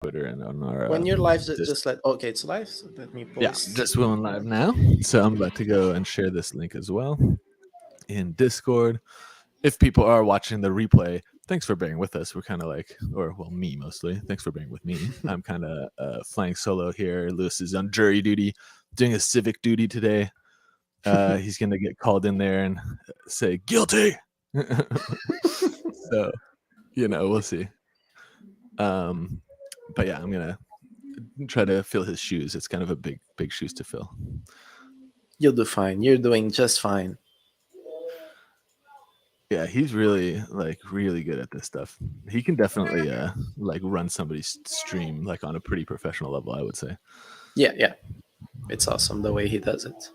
Twitter and on our when you're live, just let. Okay, it's live. So let me yeah, post. just going live now. So I'm about to go and share this link as well in Discord. If people are watching the replay, thanks for bearing with us. We're kind of like, or well, me mostly. Thanks for bearing with me. I'm kind of flying solo here. Lewis is on jury duty, doing his civic duty today. He's going to get called in there and say guilty. So, we'll see. But yeah, I'm going to try to fill his shoes. It's kind of a big shoes to fill. You'll do fine. You're doing just fine. Yeah, he's really good at this stuff. He can definitely run somebody's stream like on a pretty professional level, I would say. Yeah. It's awesome the way he does it.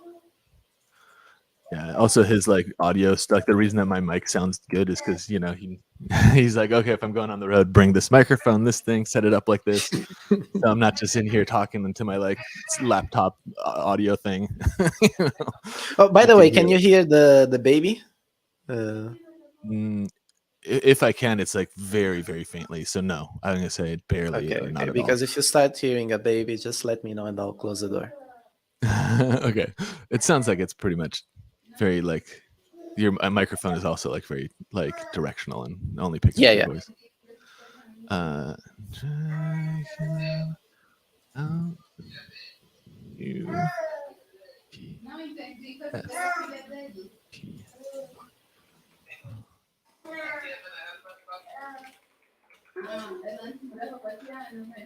Yeah. Also, his audio stuff. The reason that my mic sounds good is because he's like, okay, if I'm going on the road, bring this microphone, this thing, set it up like this. So I'm not just in here talking into my laptop audio thing. Oh, by the way, can you hear the baby? If I can, it's very, very faintly. So no, I'm gonna say barely. Okay, not at because all. if you start hearing a baby, just let me know and I'll close the door. Okay, it sounds like it's pretty much very your microphone is also very directional and only picks up your voice.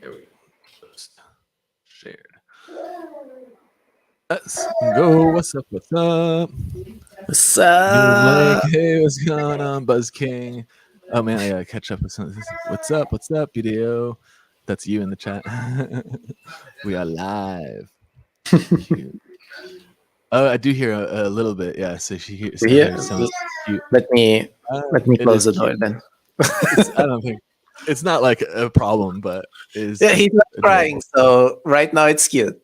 There we go. Shared. Let's go. What's up? What's up? What's up? Hey, what's going on, Buzz King? Oh man, I gotta catch up with some of this. What's up? What's up, BDAO? That's you in the chat. We are live. Oh, I do hear a little bit. Yeah, so she hears. Sounds cute. Let me close the door then. I don't think it's not a problem, but is yeah, he's not crying, so right now it's cute.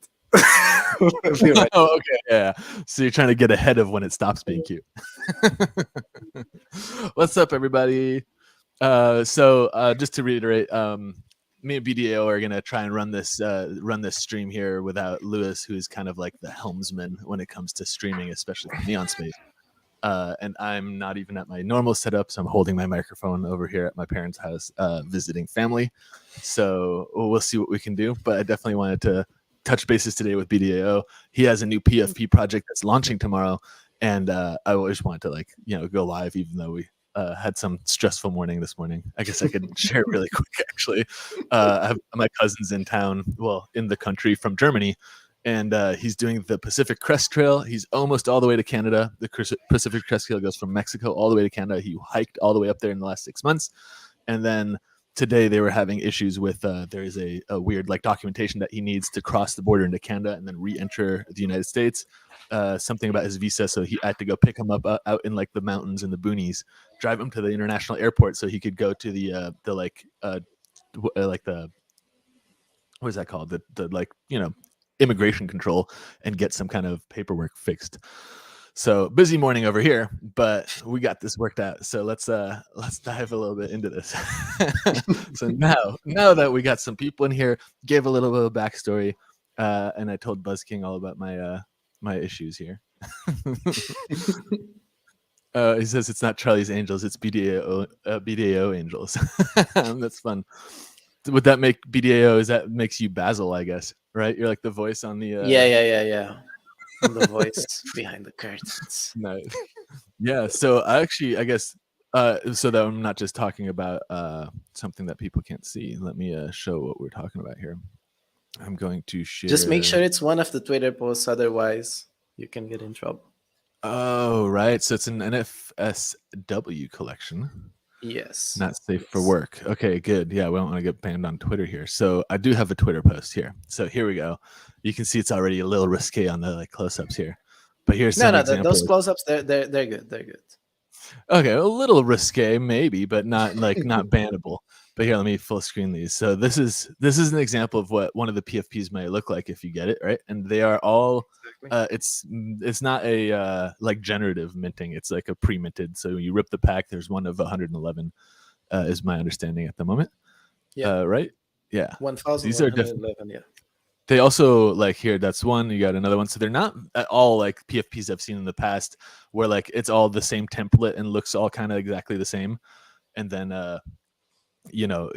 Right. Oh, okay, yeah. So you're trying to get ahead of when it stops being cute. What's up, everybody? So just to reiterate, me and BDAO are gonna try and run this stream here without Lewis, who's kind of like the helmsman when it comes to streaming, especially for NoenSpace. And I'm not even at my normal setup, so I'm holding my microphone over here at my parents' house, visiting family. So we'll see what we can do. But I definitely wanted to touch bases today with BDAO. He has a new PFP project that's launching tomorrow, and I always wanted to go live, even though we had some stressful morning this morning. I guess I could share it really quick. Actually, I have my cousin's in town, well, in the country from Germany. And he's doing the Pacific Crest Trail. He's almost all the way to Canada. The Pacific Crest Trail goes from Mexico all the way to Canada. He hiked all the way up there in the last 6 months. And then today they were having issues with there is a weird documentation that he needs to cross the border into Canada and then re-enter the United States. Something about his visa. So he had to go pick him up out in the mountains and the boonies, drive him to the international airport so he could go to the what is that called? The immigration control and get some kind of paperwork fixed. So busy morning over here, but we got this worked out. So let's dive a little bit into this. So now that we got some people in here, gave a little bit of backstory, and I told Buzz King all about my issues here. He says it's not Charlie's Angels, it's BDAO Angels. That's fun. Would that make BDAO? Is that makes you Basil? I guess, right? You're like the voice on the. Yeah. I'm the voice behind the curtains. No. Yeah. So I guess, so that I'm not just talking about something that people can't see. Let me show what we're talking about here. I'm going to share. Just make sure it's one of the Twitter posts, otherwise you can get in trouble. Oh, right. So it's an NFSW collection. Yes. Not safe for work. Okay, good. Yeah, we don't want to get banned on Twitter here. So I do have a Twitter post here. So here we go. You can see it's already a little risque on the close-ups here. But here's some examples. Those close-ups, they're good. They're good. Okay, a little risque maybe, but not not bannable. But here, let me full screen these. So this is an example of what one of the PFPs might look like if you get it, right? And they are all it's not a generative minting. It's like a pre-minted. So you rip the pack. There's one of 111, is my understanding at the moment. Yeah. Right? Yeah, these are definitely. 1111. Yeah. They also like here. That's one. You got another one. So they're not at all like PFPs I've seen in the past, where like it's all the same template and looks all kind of exactly the same, and then it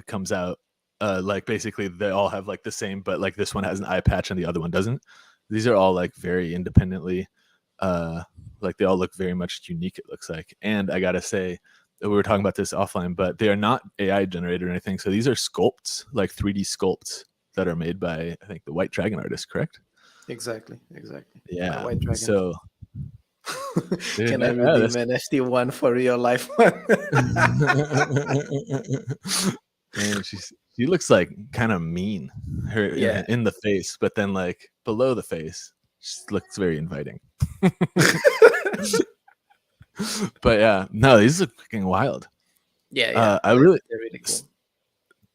comes out like basically they all have like the same, but like this one has an eye patch and the other one doesn't. These are all like very independently, like they all look very much unique. It looks like, and I gotta say, we were talking about this offline, but they are not AI generated or anything. So these are sculpts, like 3D sculpts that are made by I think the White Dragon artist, correct? Exactly. My Yeah. white dragon. So Can I redeem NFT one for real life one? and she looks like kind of mean her Yeah. in the face, but then like below the face, she looks very inviting. But yeah, no, these are freaking wild. Yeah. I really They're really cool.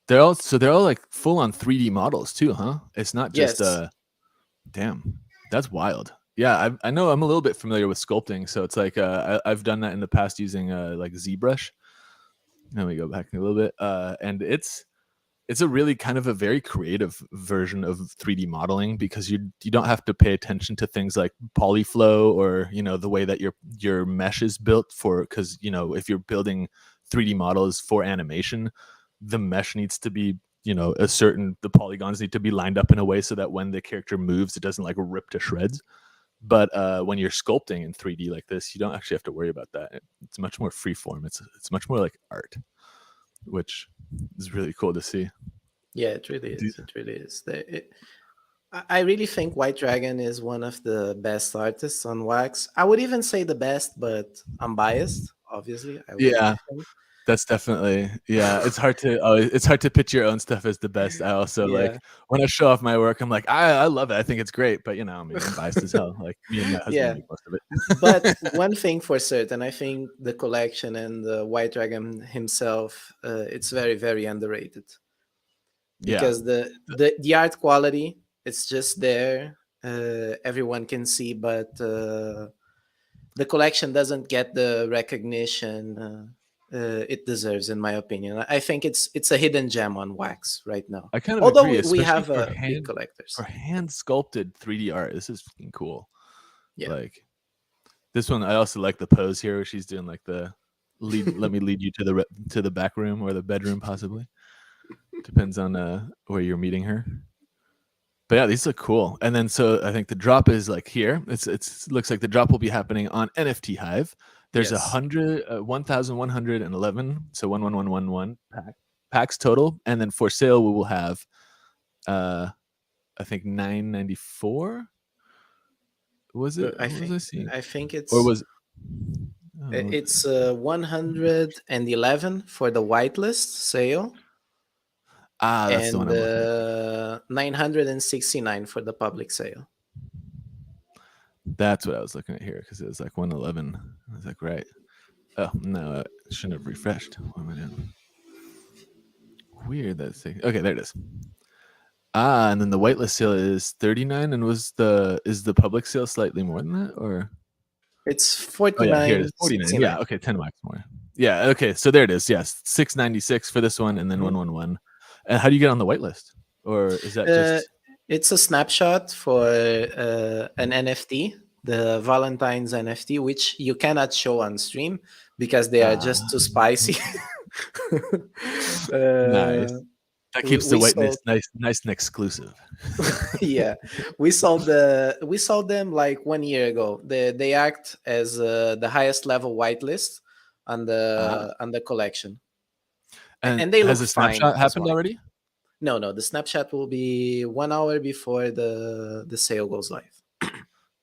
they're all like full on 3D models too, huh? It's not just Yes. damn, that's wild. Yeah, I know I'm a little bit familiar with sculpting, so it's like I've done that in the past using like ZBrush. Let me go back a little bit, and it's a really kind of a very creative version of 3D modeling because you don't have to pay attention to things like polyflow or the way that your mesh is built for, because if you're building 3D models for animation, the mesh needs to be the polygons need to be lined up in a way so that when the character moves it doesn't like rip to shreds. But when you're sculpting in 3D like this, you don't actually have to worry about that. It's much more freeform. It's much more like art, which is really cool to see. Yeah, it really is. It really is. I really think White Dragon is one of the best artists on Wax. I would even say the best, but I'm biased. Obviously, I really Yeah, like him. that's definitely, yeah. It's hard to pitch your own stuff as the best. I also Yeah, like when I show off my work, I'm like, I love it. I think it's great, but I mean, I'm biased as hell. Like me and my husband yeah. make most of it. But one thing for certain, I think the collection and the White Dragon himself, it's very, very underrated. Yeah, Because the art quality, it's just there. Everyone can see, but the collection doesn't get the recognition it deserves, in my opinion. I think it's a hidden gem on Wax right now. I kind of Although agree, we especially have for big hand collectors. sculpted 3D art. This is fucking cool. Yeah. Like this one, I also like the pose here where she's doing like the lead. Let me lead you to the back room or the bedroom, possibly. Depends on where you're meeting her. But yeah, these look cool. And then so I think the drop is like here. It looks like the drop will be happening on NFT Hive. There's Yes. 1,111, so 11111 packs total, and then for sale we will have, I think 994. Was it? I What was think I seeing? I think Or it's was it's 111 for the whitelist sale that's the one and I'm looking at. 969 for the public sale. That's what I was looking at here because it was like 111. I was like, right. Oh no, I shouldn't have refreshed. What am I doing? Weird that thing. Okay, there it is. And then the whitelist sale is 39, and is the public sale slightly more than that, or? It's Oh yeah, here it is, 49. Yeah, 49.69. okay, 10 bucks more. Yeah, okay, so there it is. Yes, 696 for this one, and then 111. And how do you get on the whitelist, or is that just? It's a snapshot for an NFT, the Valentine's NFT, which you cannot show on stream because they are just too spicy. Nice. That keeps the we whiteness sold, nice and exclusive. yeah, we sold them like 1 year ago. They act as the highest level whitelist on the collection, And and they has look a fine snapshot as happened white. already? No, the Snapchat will be 1 hour before the sale goes live.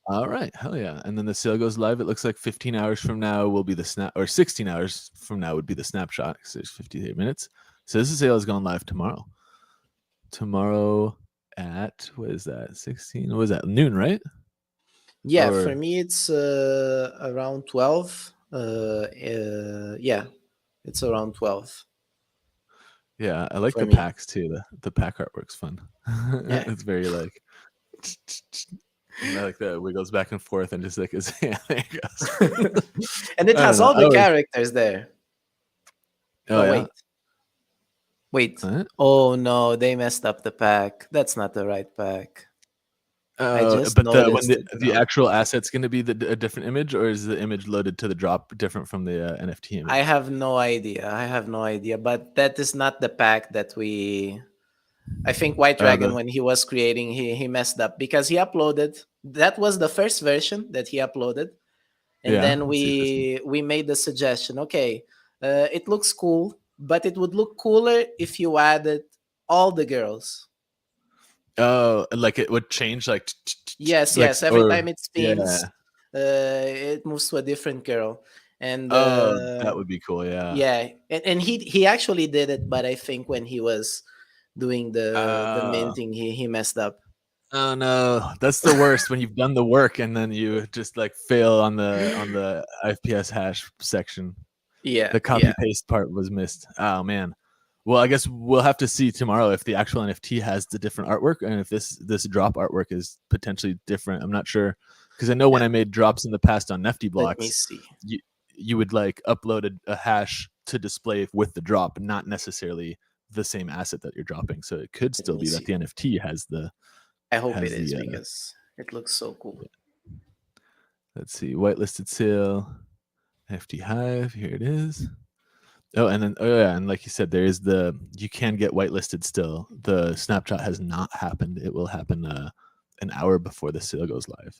All right, hell yeah. And then the sale goes live. It looks like 15 hours from now will be the snap, or 16 hours from now would be the snapshot because there's 58 minutes. So this sale is going live tomorrow. Tomorrow at, what is that? 16? What is that? Noon, right? Yeah, Or, for me it's around 12. Yeah, it's around 12. yeah, I like For the me. packs too. The pack artwork's fun. Yeah. It's very like, I like that it goes back and forth and just like, yeah, there it goes. And it I don't has know. all the characters there. Oh Oh yeah. wait. Wait. What? Oh no, they messed up the pack. That's not the right pack. I just But the when noticed it the now. actual asset's going to be a different image, or is the image loaded to the drop different from the NFT I image? have no idea. I have no idea. But that is not the pack that we. I think White Dragon, The when he was creating, he messed up because he uploaded. That was the first version that he uploaded, and yeah. then Let's see if this one. we made the suggestion. Okay, it looks cool, but it would look cooler if you added all the girls. Oh, like it would change, Yes, like yes. Every or time it spins, yeah. it moves to a different girl, and Oh, that would be cool. Yeah. yeah, and he actually did it, but I think when he was doing the Uh, minting, he messed up. oh no, that's the worst when you've done the work and then you just like fail on the IPS hash section. Yeah, The copy yeah, paste part was missed. Oh man. Well, I guess we'll have to see tomorrow if the actual NFT has the different artwork and if this drop artwork is potentially different. I'm not sure because I know when yeah. I made drops in the past on Nifty Let me blocks, see. you you would like upload a hash to display with the drop, not necessarily the same asset that you're dropping. So it could Let still me be that the see. NFT has the I hope it has is the because it looks so cool. let's see, whitelisted sale, NFT Hive. Here it is. Oh, and then oh yeah, and like you said, there is the you can get whitelisted still. The snapshot has not happened. It will happen an hour before the sale goes live.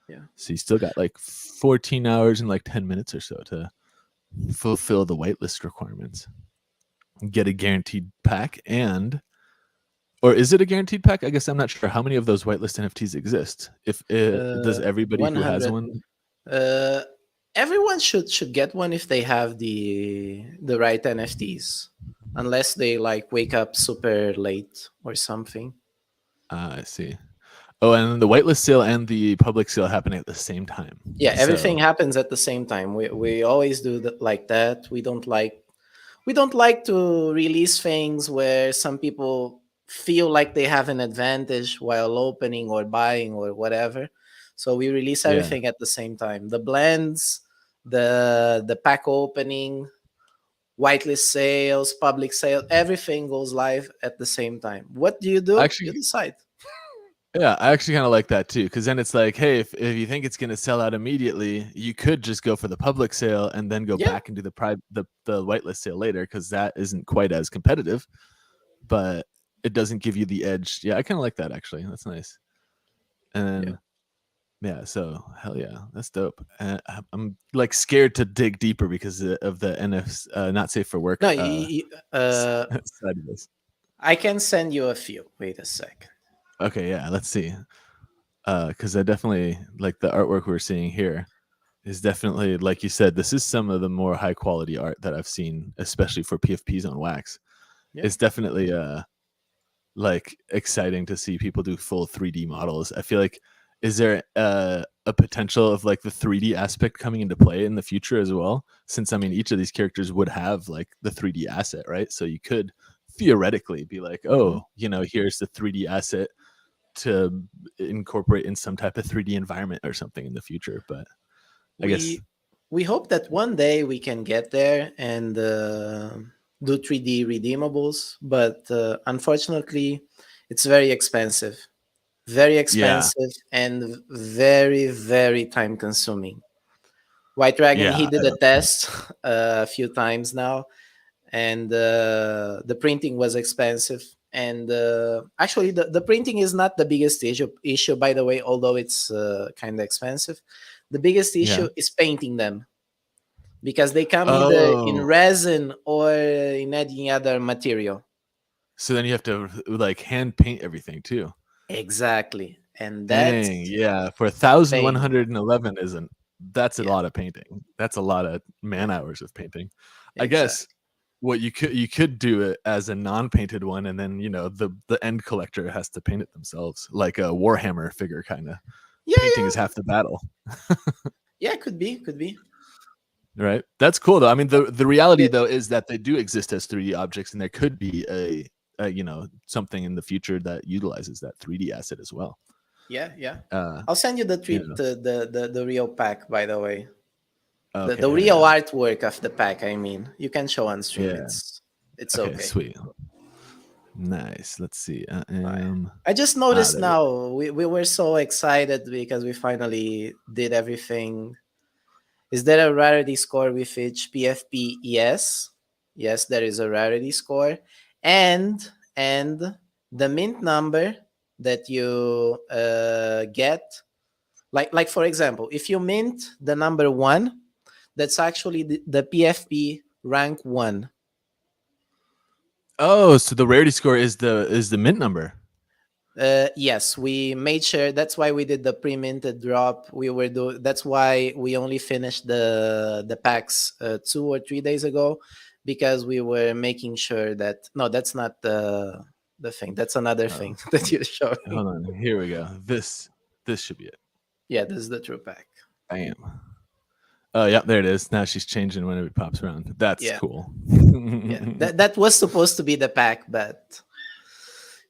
Yeah. So you still got like 14 hours and like 10 minutes or so to fulfill the whitelist requirements. Get a guaranteed pack and or is it a guaranteed pack? I guess I'm not sure how many of those whitelist NFTs exist. If it does everybody who has 100. one. Uh, Everyone should get one if they have the right NFTs, unless they like wake up super late or something. I see. Oh, and the whitelist sale and the public sale happening at the same time. Yeah, everything So happens at the same time. We always do that like that. We don't like to release things where some people feel like they have an advantage while opening or buying or whatever. So we release yeah, everything at the same time. The blends, the pack opening, whitelist sales, public sale, everything goes live at the same time. What do? You actually, decide. yeah, I actually kind of like that too, because then it's like, hey, if you think it's going to sell out immediately, you could just go for the public sale and then go Yeah, back and do the whitelist sale later, because that isn't quite as competitive, but it doesn't give you the edge. Yeah, I kind of like that actually. That's nice. And yeah. then yeah, so hell yeah, that's dope. I'm like scared to dig deeper because of the NFs not safe for work No, side of this. I can send you a few. Wait a sec. Okay, yeah, let's see. Because I definitely like the artwork we're seeing here is definitely like you said. This is some of the more high quality art that I've seen, especially for PFPs on wax. Yeah. It's definitely like exciting to see people do full 3D models. I feel like is there a potential of like the 3D aspect coming into play in the future as well? Since I mean each of these characters would have like the 3D asset, right? So you could theoretically be like, Mhm. oh, here's the 3D asset to incorporate in some type of 3D environment or something in the future. But I guess We hope that one day we can get there and do 3D redeemables, but unfortunately, it's very yeah, expensive, and very very time consuming. White Dragon, yeah, he did a test a few times now, and the printing was expensive. And actually, the printing is not the biggest issue, by the way, although it's kind of expensive. The biggest yeah. issue is painting them because they come either in Oh, resin or in any other material. so then you have to like hand paint everything too. Exactly. And Dang, that's yeah. For a pain. 1,111 isn't that's a Yeah, lot of painting. That's a lot of man yeah, hours of painting. I guess exactly. what you could do it as a non-painted one, and then the end collector has to paint it themselves, like a Warhammer figure kind of. Yeah, Painting is yeah, half the battle, yeah. Could be, could be. right? That's cool though. I mean, Uh, the reality the- though is that they do exist as 3D objects, and there could be something in the future that utilizes that 3D asset as well. Yeah, yeah. Uh, I'll send you you know, the real pack, by the way. The okay, the hell real yeah, artwork of the pack. I mean, you can show on stream. yeah. It's Okay, okay. sweet. Nice. Let's see. I Right. am. I just Ah, noticed there we go. now we were so excited because we finally did everything. Is there a rarity score with each PFP? Yes. Yes, there is a rarity score. And the mint number that you get, like for example, if you mint the number 1, that's actually the PFP rank 1. Oh, so the rarity score is the mint number. Yes, we made sure. That's why we did the pre-minted drop. That's why we only finished the packs 2 or 3 days ago, because we were making sure that no, that's not the thing. That's another Oh, thing that you're showing. hold on. Here we go. This should be it. Yeah, this is the true pack. Bam. Oh, yeah, there it is. Now she's changing whenever it pops around. That's Yeah, cool. yeah. That was supposed to be the pack, but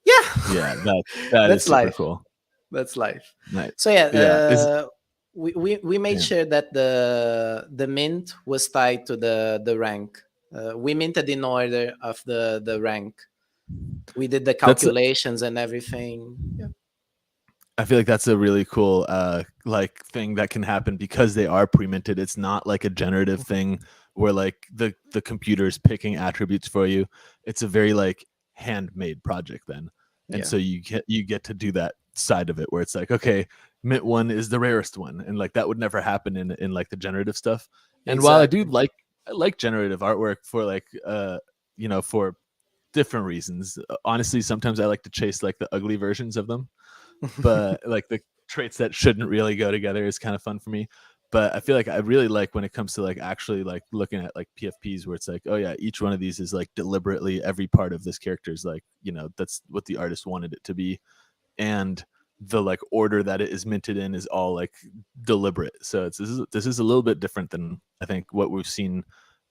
yeah, Yeah, that is that's super life. cool. That's life. Nice. So yeah, Yeah. Is we made yeah. sure that the mint was tied to the rank. We minted in order of the rank. We did the That's calculations and everything. Yeah, I feel like that's a really cool like thing that can happen because they are pre-minted. It's not like a generative thing where like the computer is picking attributes for you. It's a very like handmade project then. And yeah, so you get to do that side of it where it's like, okay, mint one is the rarest one. And like that would never happen in like the generative stuff. And while exactly. I like generative artwork for like for different reasons. Honestly, sometimes I like to chase like the ugly versions of them, but like the traits that shouldn't really go together is kind of fun for me. But I feel like I really like when it comes to like actually like looking at like PFPs where it's like, oh yeah, each one of these is like deliberately every part of this character is like, that's what the artist wanted it to be. And the like order that it is minted in is all like deliberate. So this is a little bit different than I think what we've seen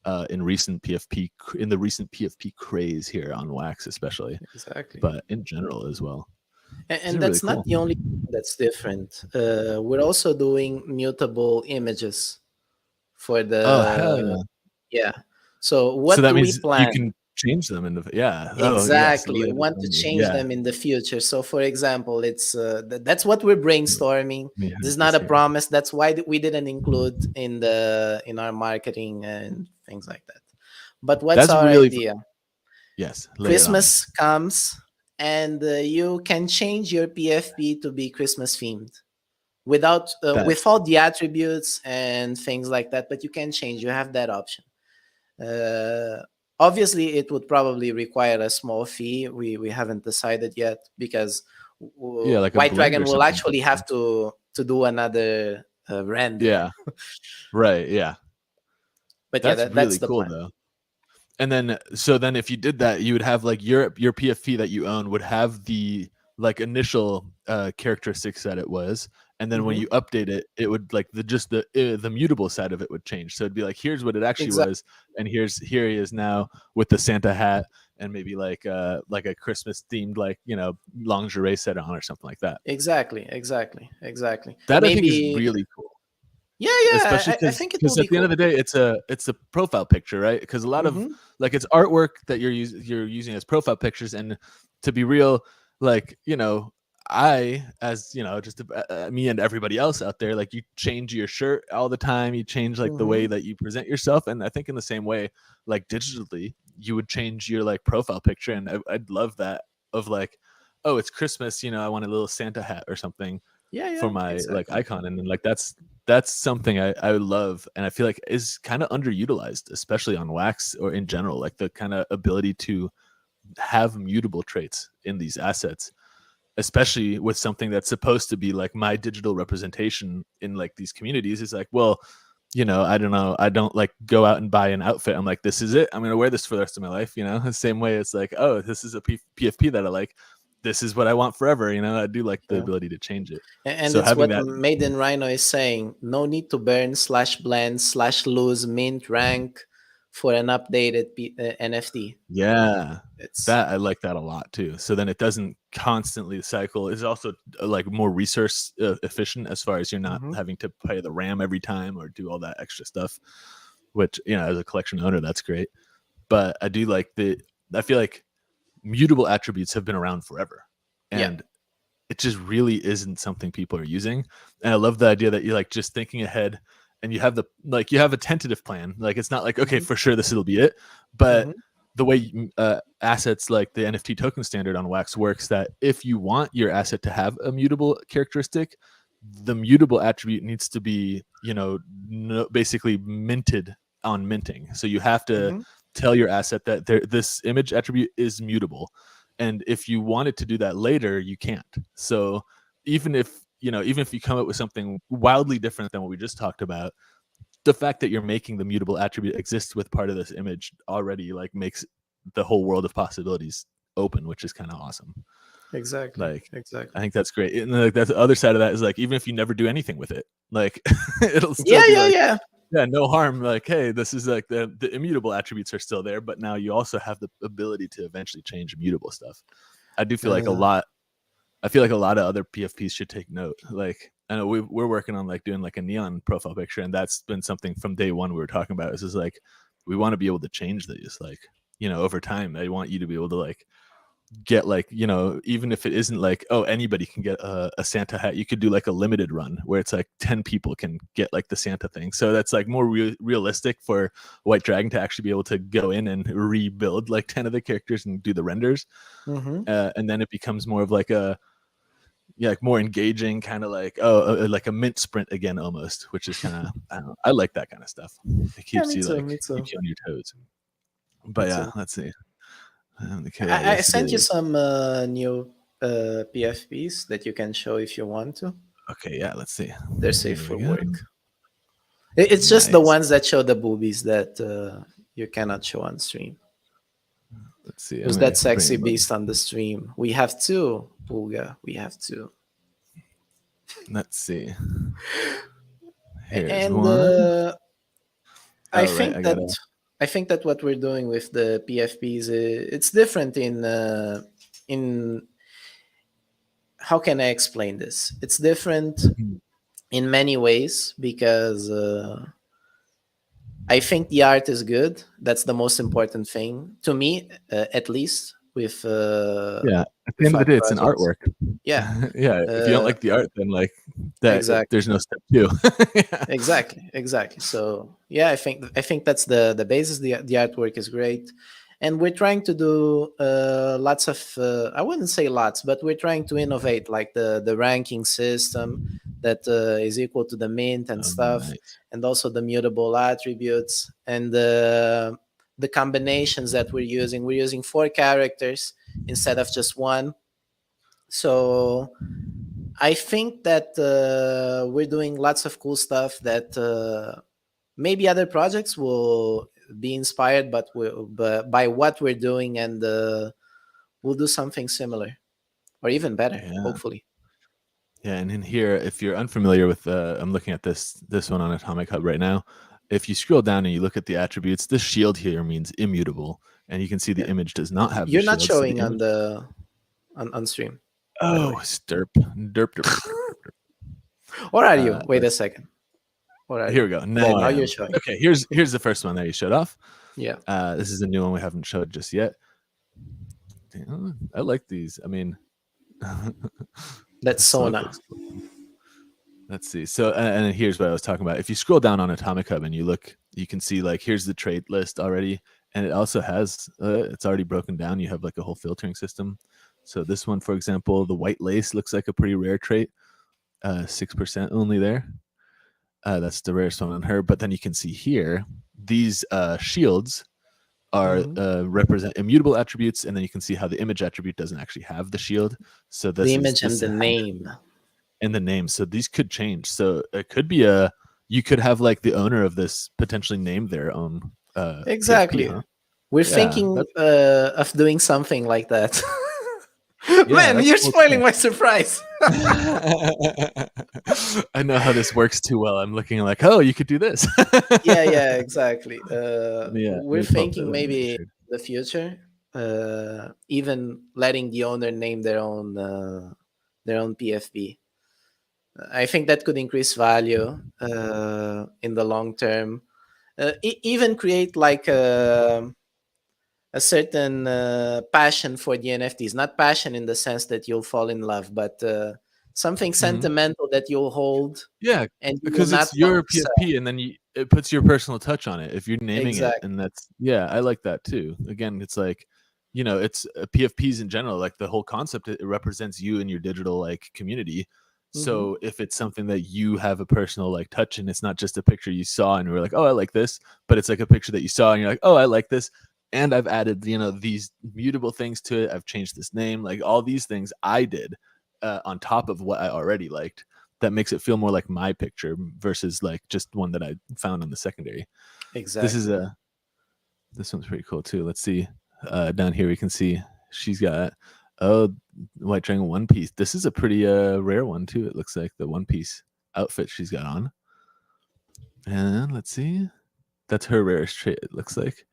in the recent PFP craze here on Wax especially, Exactly. but in general as well. These And are really that's not cool. the only thing that's different. We're also doing mutable images for Oh hell the yeah! yeah. So So what that do we means you plan? can change them in the yeah. Oh yes, Exactly. We later want to on. change Yeah, them in the future. So, for example, it's that's what we're brainstorming. let me This have is not this a here. promise. That's why we didn't include in our marketing and things like that. But what's That's our really idea? yes. Lay it on me. Christmas comes, and you can change your PFP to be Christmas themed without with That's all the attributes and things like that. But you can change. You have that option. Uh, Obviously, it would probably require a small fee. We haven't decided yet, because yeah, like a White blend Dragon or will something. actually have to do another render. Yeah, right. Yeah, But yeah, that's that's really the cool plan. though. And then so then if you did that, you would have like your PFP that you own would have the like initial characteristics that it was, and then when Hmm. you update it, it would like the mutable side of it would change. So it'd be like here's what it actually Exactly. was, and here he is now with the Santa hat and maybe like a Christmas themed like lingerie set on or something like that. Exactly. Exactly. Exactly. That I think is Maybe. really cool, Yeah. especially Yeah. I because think it will be at the end of cool. the day it's a profile picture, right? Because a lot of Hmm. like it's artwork that you're using as profile pictures, and to be real, like I as just me and everybody else out there, like you change your shirt all the time, you change like the way Hmm. that you present yourself, and I think in the same way like digitally you would change your like profile picture, and I'd love that of like, oh, it's Christmas, I want a little Santa hat or something Yeah. for Yeah. my like Exactly. icon, and then like that's something I would love, and I feel like is kind of underutilized, especially on Wax or in general, like the kind of ability to have mutable traits in these assets, especially with something that's supposed to be like my digital representation in like these communities. Is like, well, I don't know, I don't like go out and buy an outfit, I'm like, this is it, I'm gonna wear this for the rest of my life, the same way it's like, oh, this is a PFP that I like, this is what I want forever. I do like the Yeah. ability to change it. And So it's having what that, Made in Rhino is saying. No need to burn slash blend slash lose mint rank for an updated NFT. yeah, It's that I like that a lot too. So then it doesn't constantly cycle. It's also like more resource efficient as far as you're not Mhm. having to pay the RAM every time or do all that extra stuff, which as a collection owner, that's great. But I do like I feel like mutable attributes have been around forever, Yeah. and it just really isn't something people are using. And I love the idea that you're like just thinking ahead, and you have you have a tentative plan. Like it's not like, okay, Hmm. for sure this will be it, but Hmm. the way assets like the NFT token standard on Wax works, that if you want your asset to have a mutable characteristic, the mutable attribute needs to be, basically minted on minting. So you have to Hmm. tell your asset that this image attribute is mutable, and if you wanted to do that later, you can't. So even if you come up with something wildly different than what we just talked about, the fact that you're making the mutable attribute exist with part of this image already like makes the whole world of possibilities open, which is kind of awesome. Exactly. Like, I Exactly. think that's great. And like that's the other side of that is like, even if you never do anything with it, like it'll still Yeah. be Yeah. like, Yeah. yeah, no harm. Like, hey, this is like the immutable attributes are still there, but now you also have the ability to eventually change immutable stuff. I do feel like Uh, I feel like a lot of other PFPs should take note. Like, I know we're working on like doing like a neon profile picture, and that's been something from day one we were talking about. Is just like, we want to be able to change these, like, over time. I want you to be able to like get like, even if it isn't like, oh, anybody can get a Santa hat, you could do like a limited run where it's like 10 people can get like the Santa thing. So that's like more realistic for White Dragon to actually be able to go in and rebuild like 10 of the characters and do the renders. hmm And then it becomes more of like a, yeah, like more engaging, kind of like, oh, like a mint sprint again almost, which is kind of, I don't know, I like that kind of stuff. It Yeah. keeps Me you too. like, Me too. keeps you on your toes. Me But yeah, too. let's see. Okay, yeah, I yes it sent you is. some new PFPs that you can show if you want to. Okay, yeah, let's see. They're safe Here we for go. work. It's just the Nice. ones that show the boobies that you cannot show on stream. Let's see. I'm Who's gonna that bring sexy them up. beast on the stream? We have two, Pulga. We have two. Let's see. Here's And one. I Oh right, think I that gotta. what we're doing with the PFPs, it's different in how can I explain this? It's different in many ways because I think the art is good. That's the most important thing to me, at least Yeah. At the with end of the our day, it's an projects. artwork. Yeah, Yeah. If you don't uh, like the art, then like that, exactly. there's no step two. Yeah. Exactly. So yeah, I think that's the basis. The artwork is great, and we're trying to do lots of. I wouldn't say lots, but we're trying to innovate, like the ranking system that is equal to the mint and Oh, stuff, nice. and also the mutable attributes and the combinations that we're using. We're using 4 characters instead of just one. So I think that we're doing lots of cool stuff that maybe other projects will be inspired, but by what we're doing, and we'll do something similar or even better, Yeah. hopefully. Yeah. And in here, if you're unfamiliar with, I'm looking at this one on Atomic Hub right now. If you scroll down and you look at the attributes, this shield here means immutable, and you can see the Yeah, image does not have the you're not shield. So the showing image. on stream, by the Oh, way. derp, derp, derp, derp, derp, derp. Or are you? Wait a Let's second. Or are Here you? we go. There, Now I now you're am. showing. Okay, here's the first one that you showed off. Yeah, This is a new one we haven't showed just yet. Damn, I like these. I mean, the that's smoke Sona. looks cool. Let's see. So, and here's what I was talking about. If you scroll down on Atomic Hub and you look, you can see like here's the trade list already, and it also has it's already broken down. You have like a whole filtering system. So this one, for example, the white lace looks like a pretty rare trait. 6% only there. That's the rarest one on her. But then you can see here these shields are Hmm. represent immutable attributes, and then you can see how the image attribute doesn't actually have the shield. So The this is image and this the name. in the name. So these could change. So it could be a you could have like the owner of this potentially name their own PFP, Exactly. huh? We're Yeah, thinking that's of doing something like that. yeah, Man, that's you're cool spoiling stuff. my surprise. I know how this works too well. I'm looking like, oh, you could do this. Yeah, exactly. Let We're me pull up the thinking one you maybe in shared. the future, even letting the owner name their own PFP. I think that could increase value in the long term. Even create like a certain passion for the NFTs. Not passion in the sense that you'll fall in love, but something Mhm. sentimental that you'll hold Yeah, and you will because not it's want your to sell. PFP, and then it puts your personal touch on it if you're naming it, Exactly. and that's yeah, I like that too. Again, it's like, it's PFPs in general, like the whole concept, it represents you and your digital like community. Hmm. So if it's something that you have a personal like touch, and it's not just a picture you saw and you were like, oh, I like this, but it's like a picture that you saw and you're like, oh, I like this, and I've added these mutable things to it. I've changed this name, like all these things I did on top of what I already liked, that makes it feel more like my picture versus like just one that I found on the secondary. This is Exactly. a this one's pretty cool too. Let's see. Down here we can see she's got white triangle one piece. This is a pretty rare one too. It looks like the one piece outfit she's got on. And let's see. That's her rarest trait, it looks like.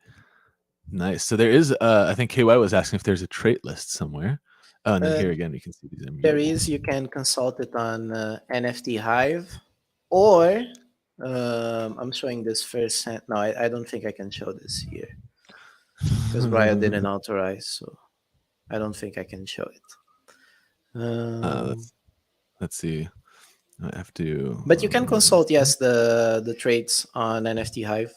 Nice. So there is I think KY was asking if there's a trait list somewhere. Oh, and then Uh, here again you can see these there immutable. is. You can consult it on NFT Hive, or I'm showing this first. No, I don't think I can show this here because Brian didn't authorize, so I don't think I can show it. Um, let's see. I have to. but you can consult, yes, the traits on NFT Hive.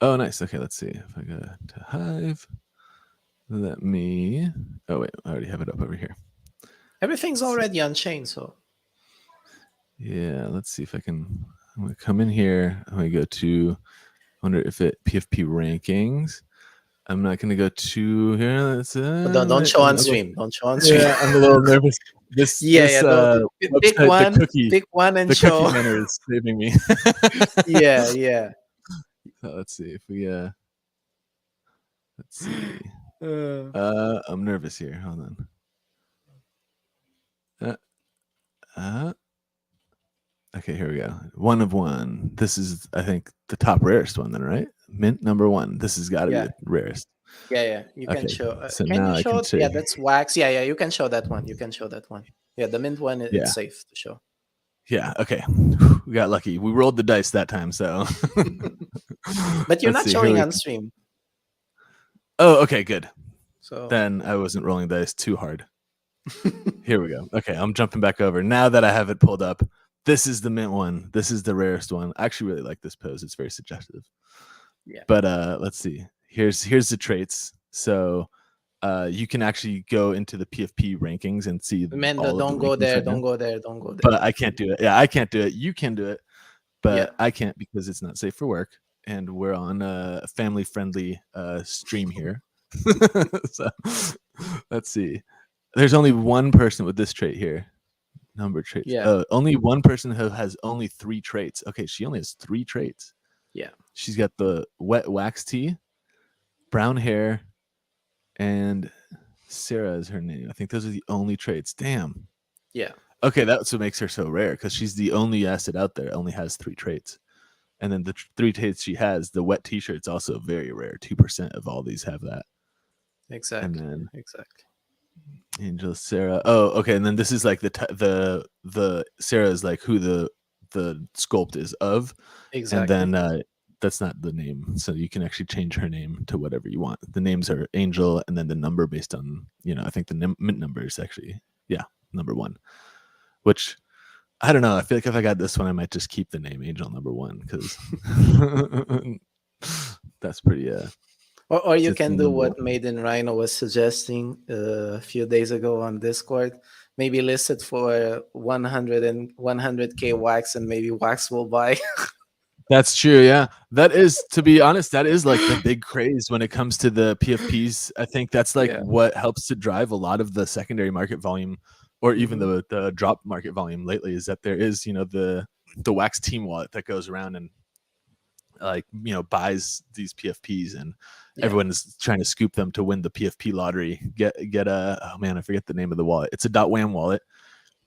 Oh, nice. Okay, let's see if I go to Hive. Let me. Oh wait, I already have it up over here. Everything's Let's see. already on chain, so Yeah, let's see if I can. I'm gonna come in here. I'm gonna go to. I wonder if it PFP rankings. I'm not gonna go to here. Let's. but don't show on stream. Don't show on stream. Yeah, I'm a little nervous. This Yeah, yeah. Don't website, pick one and the cookie show. manor is saving me. Yeah, yeah. Let's see if we. Let's see. Uh, I'm nervous here. Hold on. Okay, here we go. One of one. This is, I think, the top rarest one then, right? Mint number one. This has got to be yeah, the rarest. yeah, yeah. You can Okay, show. so Can now you I show can it? say, Yeah, that's wax. Yeah, yeah. You can show that one. You can show that one. Yeah, the mint one. It's yeah, safe to show. yeah. Okay, we got lucky. We rolled the dice that time, so But you're let's not see. Here showing we. on stream, Oh, okay, good. so Then I wasn't rolling dice too hard. Here we go. Okay, I'm jumping back over. Now that I have it pulled up, this is the mint one. This is the rarest one. I actually really like this pose. It's very suggestive. yeah. But let's see. Here's the traits. So you can actually go into the PFP rankings and see Amanda, all of the don't go rankings there. right now. Don't go there. Don't go there. But I can't do it. Yeah, I can't do it. You can do it, Yeah. but I can't because it's not safe for work. And we're on a family-friendly stream here. So let's see. There's only one person with this trait here. Number traits. Yeah. Only one person who has only 3 traits. Okay, she only has 3 traits. Yeah. She's got the wet wax tee, brown hair, and Sarah is her name. I think those are the only traits. Damn. Yeah. Okay, that's what makes her so rare because she's the only asset out there that only has 3 traits. And then the 3 traits she has, the wet t-shirt's also very rare. 2% of all these have that. Exactly. And then Exactly. Angel Sarah. Oh, okay. And then this is like the Sarah is like who the sculpt is of. Exactly. And then that's not the name. So you can actually change her name to whatever you want. The names are Angel and then the number based on, I think the mint number is actually, number 1, which I don't know. I feel like if I got this one, I might just keep the name Angel number 1 because that's pretty. Or you It's the can do number what 1. Maiden Rhino was suggesting a few days ago on Discord. Maybe list it for 100 and 100K wax, and maybe wax will buy. That's true. Yeah, that is, to be honest, that is like the big craze when it comes to the PFPs. I think that's like Yeah. what helps to drive a lot of the secondary market volume, or even Mhm. the drop market volume lately. Is that there is the wax team wallet that goes around and like buys these PFPs, and Yeah. everyone is trying to scoop them to win the PFP lottery. Get a oh man, I forget the name of the wallet. It's a .wham wallet,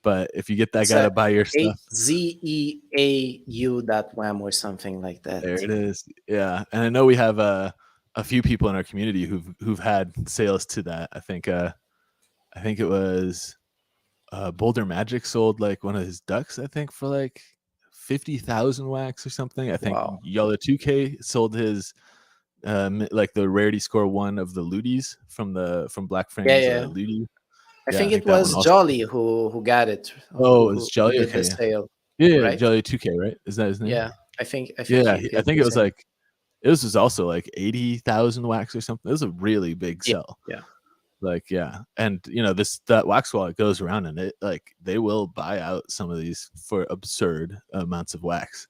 but if you get that It's guy a to buy your stuff, ZEAU.wham or something like that. there it is. Yeah, and I know we have a few people in our community who've had sales to that. I think it was Boulder Magic sold like one of his ducks. I think for like 50,000 wax or something. I think Wow. Yellow 2K sold his like the rarity score 1 of the Ludies from Black Yeah, Frame's yeah. Ludi. I Yeah, I think it think that one was also. Jolly who got it, Oh, it's who Jelly. did the Okay, sale, yeah, right? Jelly 2K, right? Is that his name? Yeah, I think Yeah, I it think it was was him. like it was also like 80,000 wax or something. It was a really big Yeah, sell. yeah, Like, yeah, and that wax wallet goes around, and it like they will buy out some of these for absurd amounts of wax.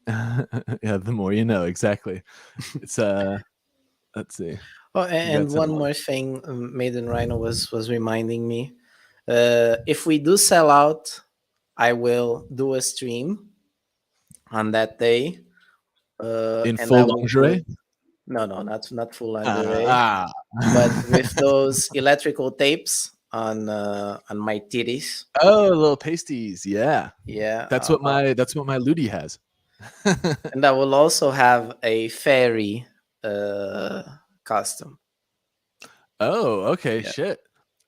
Yeah, the more you know, exactly. It's let's see, Oh, you got and some one more more thing, Maiden Rhino was reminding me. If we do sell out, I will do a stream on that day, in and I full will put lingerie. no, not full lingerie, Ah, but with those electrical tapes on my titties. oh, little pasties. Yeah, Yeah, that's what my Ludi has. and I will also have a fairy uh, costume. Oh, okay, Yeah, shit.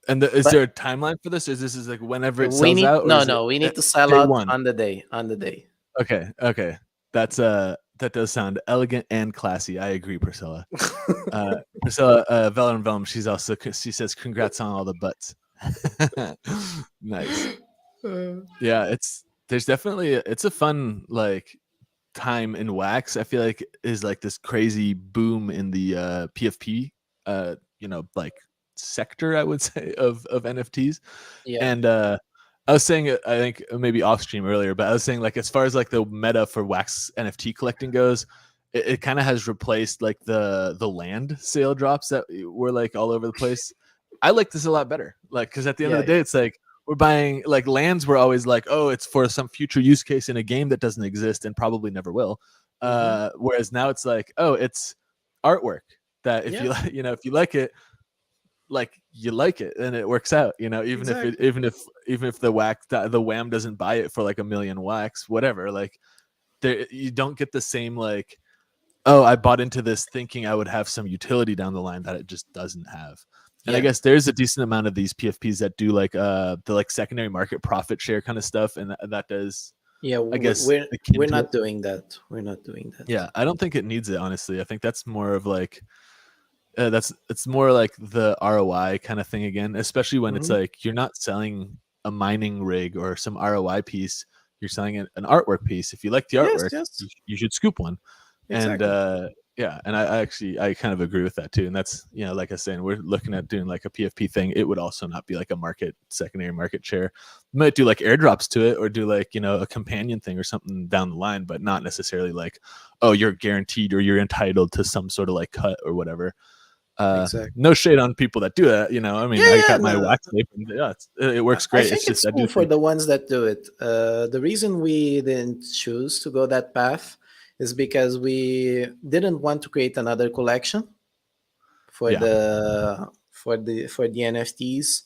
And is but there a timeline for this? Or is this like whenever it we sells need out, or is it we need to sell day out one? on the day. On the day. Okay, okay. That's that does sound elegant and classy. I agree, Priscilla. Priscilla Velen Velm, she says congrats on all the butts. Nice. Yeah, there's definitely it's a fun like time in wax. I feel like is like this crazy boom in the PFP like sector, I would say, of NFTs. Yeah, And I was saying I think maybe off stream earlier, but I was saying like as far as like the meta for wax NFT collecting goes, it kind of has replaced like the land sale drops that were like all over the place. I like this a lot better, like because at the end of yeah, the day, yeah. it's like we're buying like lands were always like, oh, it's for some future use case in a game that doesn't exist and probably never will. Hmm. Whereas now it's like, oh, it's artwork that if Yeah, you if you like it, like you like it and it works out, even if exactly. the wax the wham doesn't buy it for like a million wax, whatever, like there you don't get the same like, oh, I bought into this thinking I would have some utility down the line that it just doesn't have. And I Yeah, guess there's a decent amount of these PFPs that do like the like secondary market profit share kind of stuff, and that does, yeah. I guess, akin We're to it. not doing that. We're not doing that. Yeah, I don't think it needs it, honestly. I think that's more of like it's more like the ROI kind of thing again, especially when it's Hmm. like you're not selling a mining rig or some ROI piece, you're selling an artwork piece. If you like the Yes, artwork, yes, you should scoop one. And exactly. yeah, and I actually I kind of agree with that too. And that's, like I was saying, we're looking at doing like a PFP thing. It would also not be like a secondary market share. You might do like airdrops to it or do like, a companion thing or something down the line, but not necessarily like, oh, you're guaranteed or you're entitled to some sort of like cut or whatever. Exactly. No shade on people that do that. I Yeah, mean, I yeah. got my No, wax tape and yeah, it works I great. It's think just it's I do cool for think, the ones that do it. The reason we didn't choose to go that path is because we didn't want to create another collection for yeah, the NFTs.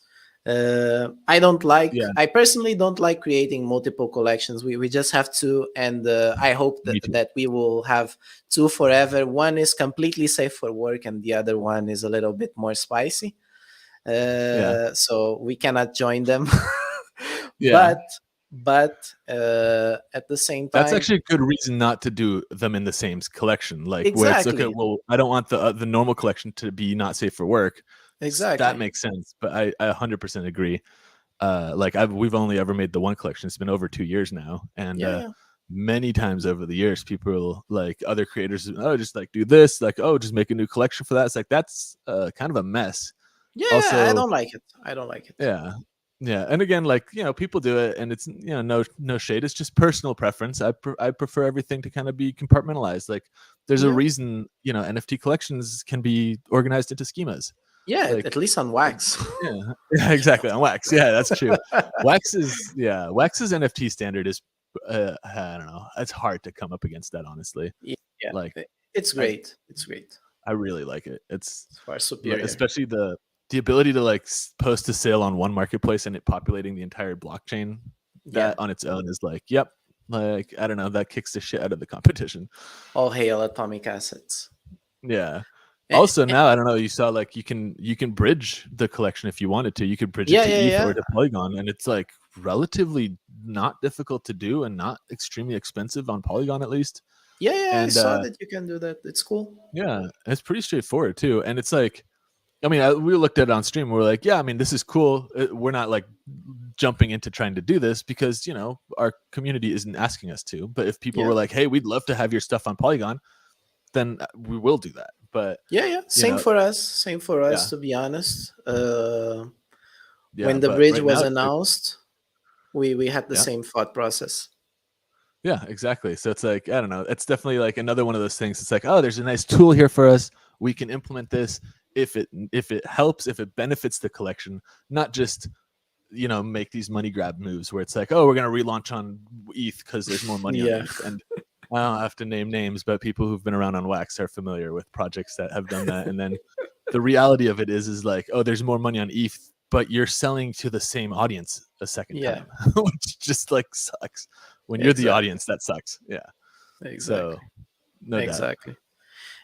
I don't like. yeah, I personally don't like creating multiple collections. We just have to, and I hope me too. that we will have two forever. One is completely safe for work, and the other one is a little bit more spicy. Yeah, So we cannot join them. yeah. but at the same That's time, actually a good reason not to do them in the same collection. Like where it's okay, exactly, well, I don't want the normal collection to be not safe for work. That exactly. makes sense, but I 100% agree. Like we've only ever made the one collection. It's been over 2 years now, and Yeah, yeah, many times over the years, people like other creators, oh, just like do this, like, oh, just make a new collection for that. It's like that's kind of a mess. yeah, yeah. I Also, don't like it. I don't like it. yeah. Yeah, and again, like, people do it, and it's, no shade. It's just personal preference. I prefer everything to kind of be compartmentalized. Like, there's a Yeah, reason, NFT collections can be organized into schemas. yeah. At Like, least on wax. yeah, yeah, exactly, on wax. Yeah, that's true. Wax's NFT standard is, I don't know. It's hard to come up against that, honestly. Yeah, yeah. Like, It's I great. It's great. I really like it. It's It's far superior. especially the ability to like post a sale on one marketplace and it populating the entire blockchain. Yeah. That on its own is like, yep, like I don't know, that kicks the shit out of the competition. All hail atomic assets. Yeah. Eh, Also eh, now I don't know, you saw like you can bridge the collection if you wanted to. You could bridge it yeah, to yeah, ETH or yeah. to Polygon, and it's like relatively not difficult to do and not extremely expensive on Polygon, at least. Yeah, I And saw that you can do that. It's cool. yeah, it's pretty straightforward too. And it's like, I mean, we looked at it on stream. We're like, yeah, I mean, this is cool. We're not like jumping into trying to do this because, our community isn't asking us to. But if people Yeah, were like, hey, we'd love to have your stuff on Polygon, then we will do that. But, yeah. you Same know, for us. Same for us, yeah, to be honest. yeah. When the But bridge right now was it's like, announced, we had the yeah, same thought process. yeah, exactly. So it's like, I don't know. It's definitely like another one of those things. It's like, oh, there's a nice tool here for us. We can implement this if it helps, if it benefits the collection, not just make these money grab moves where it's like, oh, we're going to relaunch on ETH because there's more money on Yeah, ETH. And I don't have to name names, but people who've been around on Wax are familiar with projects that have done that. And then the reality of it is like, oh, there's more money on ETH, but you're selling to the same audience a second yeah, time, which just like sucks. When you're the exactly, audience, that sucks. Yeah. So exactly, no doubt. exactly.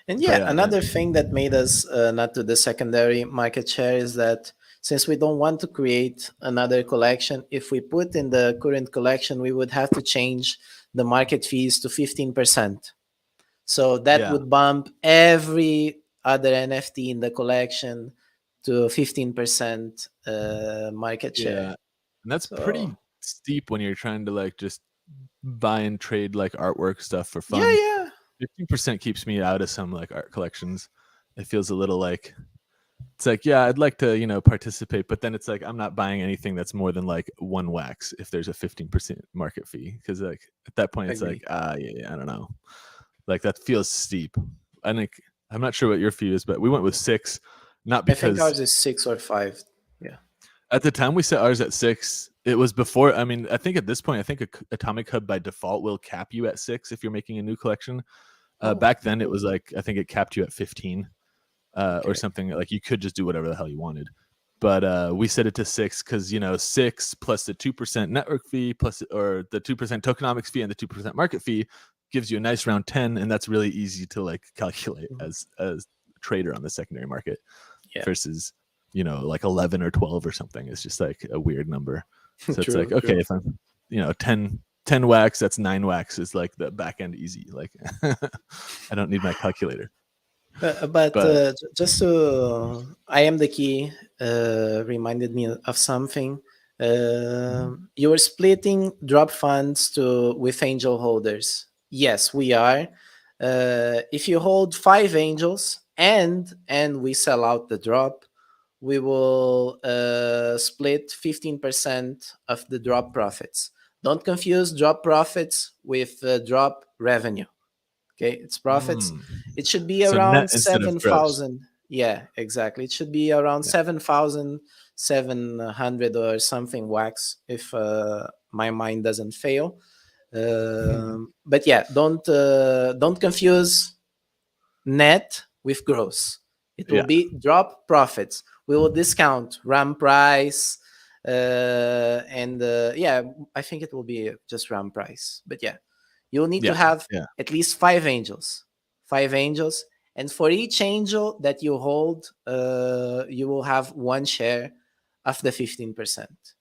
And But yeah, yeah, another thing that made us not to the secondary market share is that since we don't want to create another collection, if we put in the current collection, we would have to change the market fees to 15%. So that yeah, would bump every other NFT in the collection to 15% market share. yeah. And that's So pretty steep when you're trying to like just buy and trade like artwork stuff for yeah, fun. yeah, 15% keeps me out of some like art collections. It feels a little like it's like, yeah, I'd like to, participate, but then it's like I'm not buying anything that's more than like one wax if there's a 15% market fee. Cause like at that point it's like, agree. yeah, I don't know. Like that feels steep. I think I'm not sure what your fee is, but we went with 6, not I think because ours is 6 or 5. Yeah. at the time we set ours at 6. It was before. I mean, I think at this point, I think Atomic Hub by default will cap you at 6 if you're making a new collection. Oh, Back then, it was like I think it capped you at 15 or okay. something. Like you could just do whatever the hell you wanted. But we set it to 6 because 6 plus the 2% network fee plus or the 2% tokenomics fee and the 2% market fee gives you a nice round 10, and that's really easy to like calculate Mhm. as a trader on the secondary market Yeah. versus like 11 or 12 or something. It's just like a weird number. So it's like, True, okay, true. if I'm 10 wax, that's 9 wax is like the back end easy. Like I don't need my calculator. But But just to, I am the key reminded me of something. You were splitting drop funds to with angel holders. Yes, we are. If you hold 5 angels and we sell out the drop, we will split 15% of the drop profits. Don't confuse drop profits with drop revenue. Okay, it's profits. mm, It should be so net around instead of gross. 7,000. Yeah, exactly. It should be around Yeah. 7,700 or something wax if my mind doesn't fail. But yeah, don't confuse net with gross. It will Yeah. be drop profits. We will discount RAM price, and yeah, I think it will be just RAM price. But yeah, you'll need to Yeah. have Yeah. at least 5 angels, 5 angels, and for each angel that you hold, you will have one share of the 15%.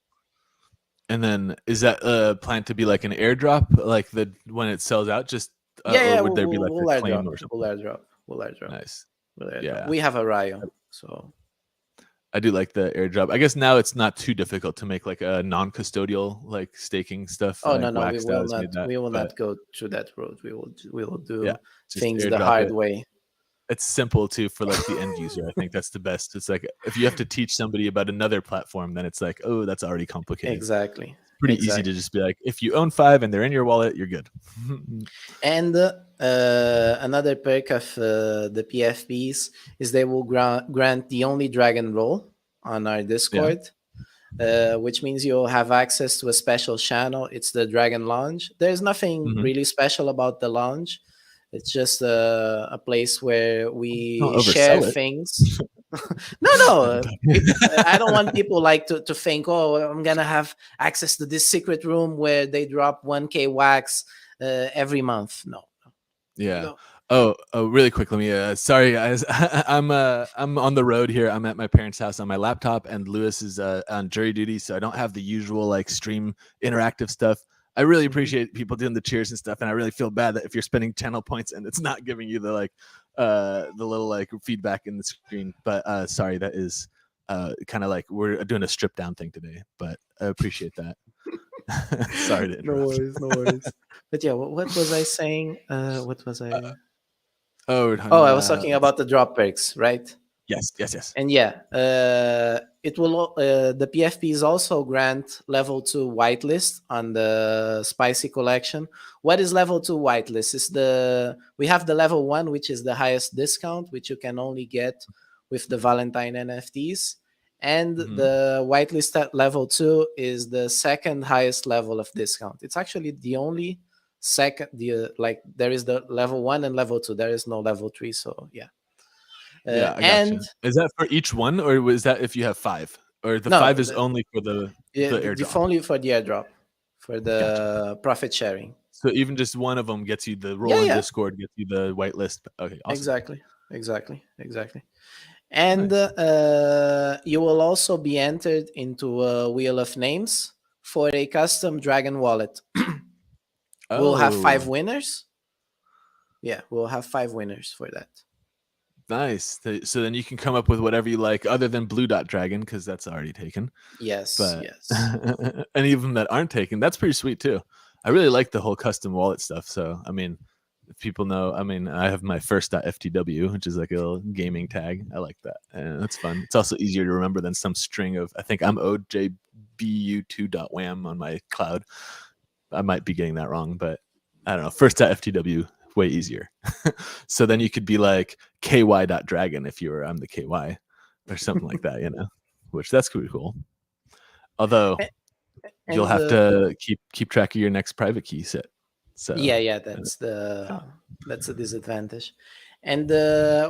And then is that planned to be like an airdrop, like the when it sells out, just Yeah, or yeah, would there be like a we'll claim airdrop, or we'll something? airdrop, we'll airdrop, Nice. we'll airdrop. Yeah. We have a Rio, so I do like the airdrop. I guess now it's not too difficult to make like a non-custodial like staking stuff. oh no, Like no, Waxdao has made that, we will but not go through that road. We will yeah, do just things the airdrop hard it. way. It's simple too for like the end user. I think that's the best. It's like if you have to teach somebody about another platform, then it's like, oh, that's already complicated. Exactly, Pretty easy to exactly. just be like, if you own 5 and they're in your wallet, you're good. And another perk of the PFPs is they will grant the only dragon role on our Yeah. Discord, which means you'll have access to a special channel. It's the Dragon Lounge. There's nothing Hmm. really special about the lounge. It's just a place where Don't we share oversell it. things. No, no. No, I'm talking- I don't want people like to think, oh, I'm gonna have access to this secret room where they drop 1K wax every month. No, Yeah. no. Oh, really quick. Let me. Sorry, guys. I'm on the road here. I'm at my parents' house on my laptop, and Lewis is on jury duty, so I don't have the usual like stream interactive stuff. I really appreciate people doing the cheers and stuff, and I really feel bad that if you're spending channel points and it's not giving you the the little like feedback in the screen. But sorry, that is kind of like we're doing a strip down thing today. But I appreciate that. Sorry to No interrupt. worries, no worries. But yeah, what was I saying? What was I? We're Oh, talking I was about talking about the drop perks, right? yes. And yeah, it will. The PFPs also grant level 2 whitelist on the Spicy collection. What is level 2 whitelist? Is the we have the level 1, which is the highest discount, which you can only get with the Valentine NFTs, and Mhm. the whitelist at level 2 is the second highest level of discount. It's actually the only second. Like there is the level 1 and level 2. There is no level 3. So yeah. Yeah, I And gotcha. Is that for each one, or was that if you have 5? Or the no, 5 is only for the yeah, airdrop? only for the airdrop, for Gotcha. the profit sharing. So even just one of them gets you the Yeah, role in yeah, Discord, gets you the whitelist. Okay, awesome. exactly. And Nice. you will also be entered into a wheel of names for a custom dragon wallet. We'll have Oh, 5 winners. Yeah, we'll have 5 winners for that. nice. So then you can come up with whatever you like, other than Blue Dot Dragon, because that's already taken. Yes, But yes. any of them that aren't taken, that's pretty sweet too. I really like the whole custom wallet stuff. So I mean, if people know, I mean, I have my first .ftw, which is like a little gaming tag. I like that, and that's fun. It's also easier to remember than some string of. I think I'm ojbu2.wham on my cloud. I might be getting that wrong, but I don't know. First .ftw, way easier. So then you could be like ky.dragon if you were I'm the ky or something like that, which that's pretty cool. Although you'll And have to keep track of your next private key set. So yeah, yeah. that's a disadvantage. And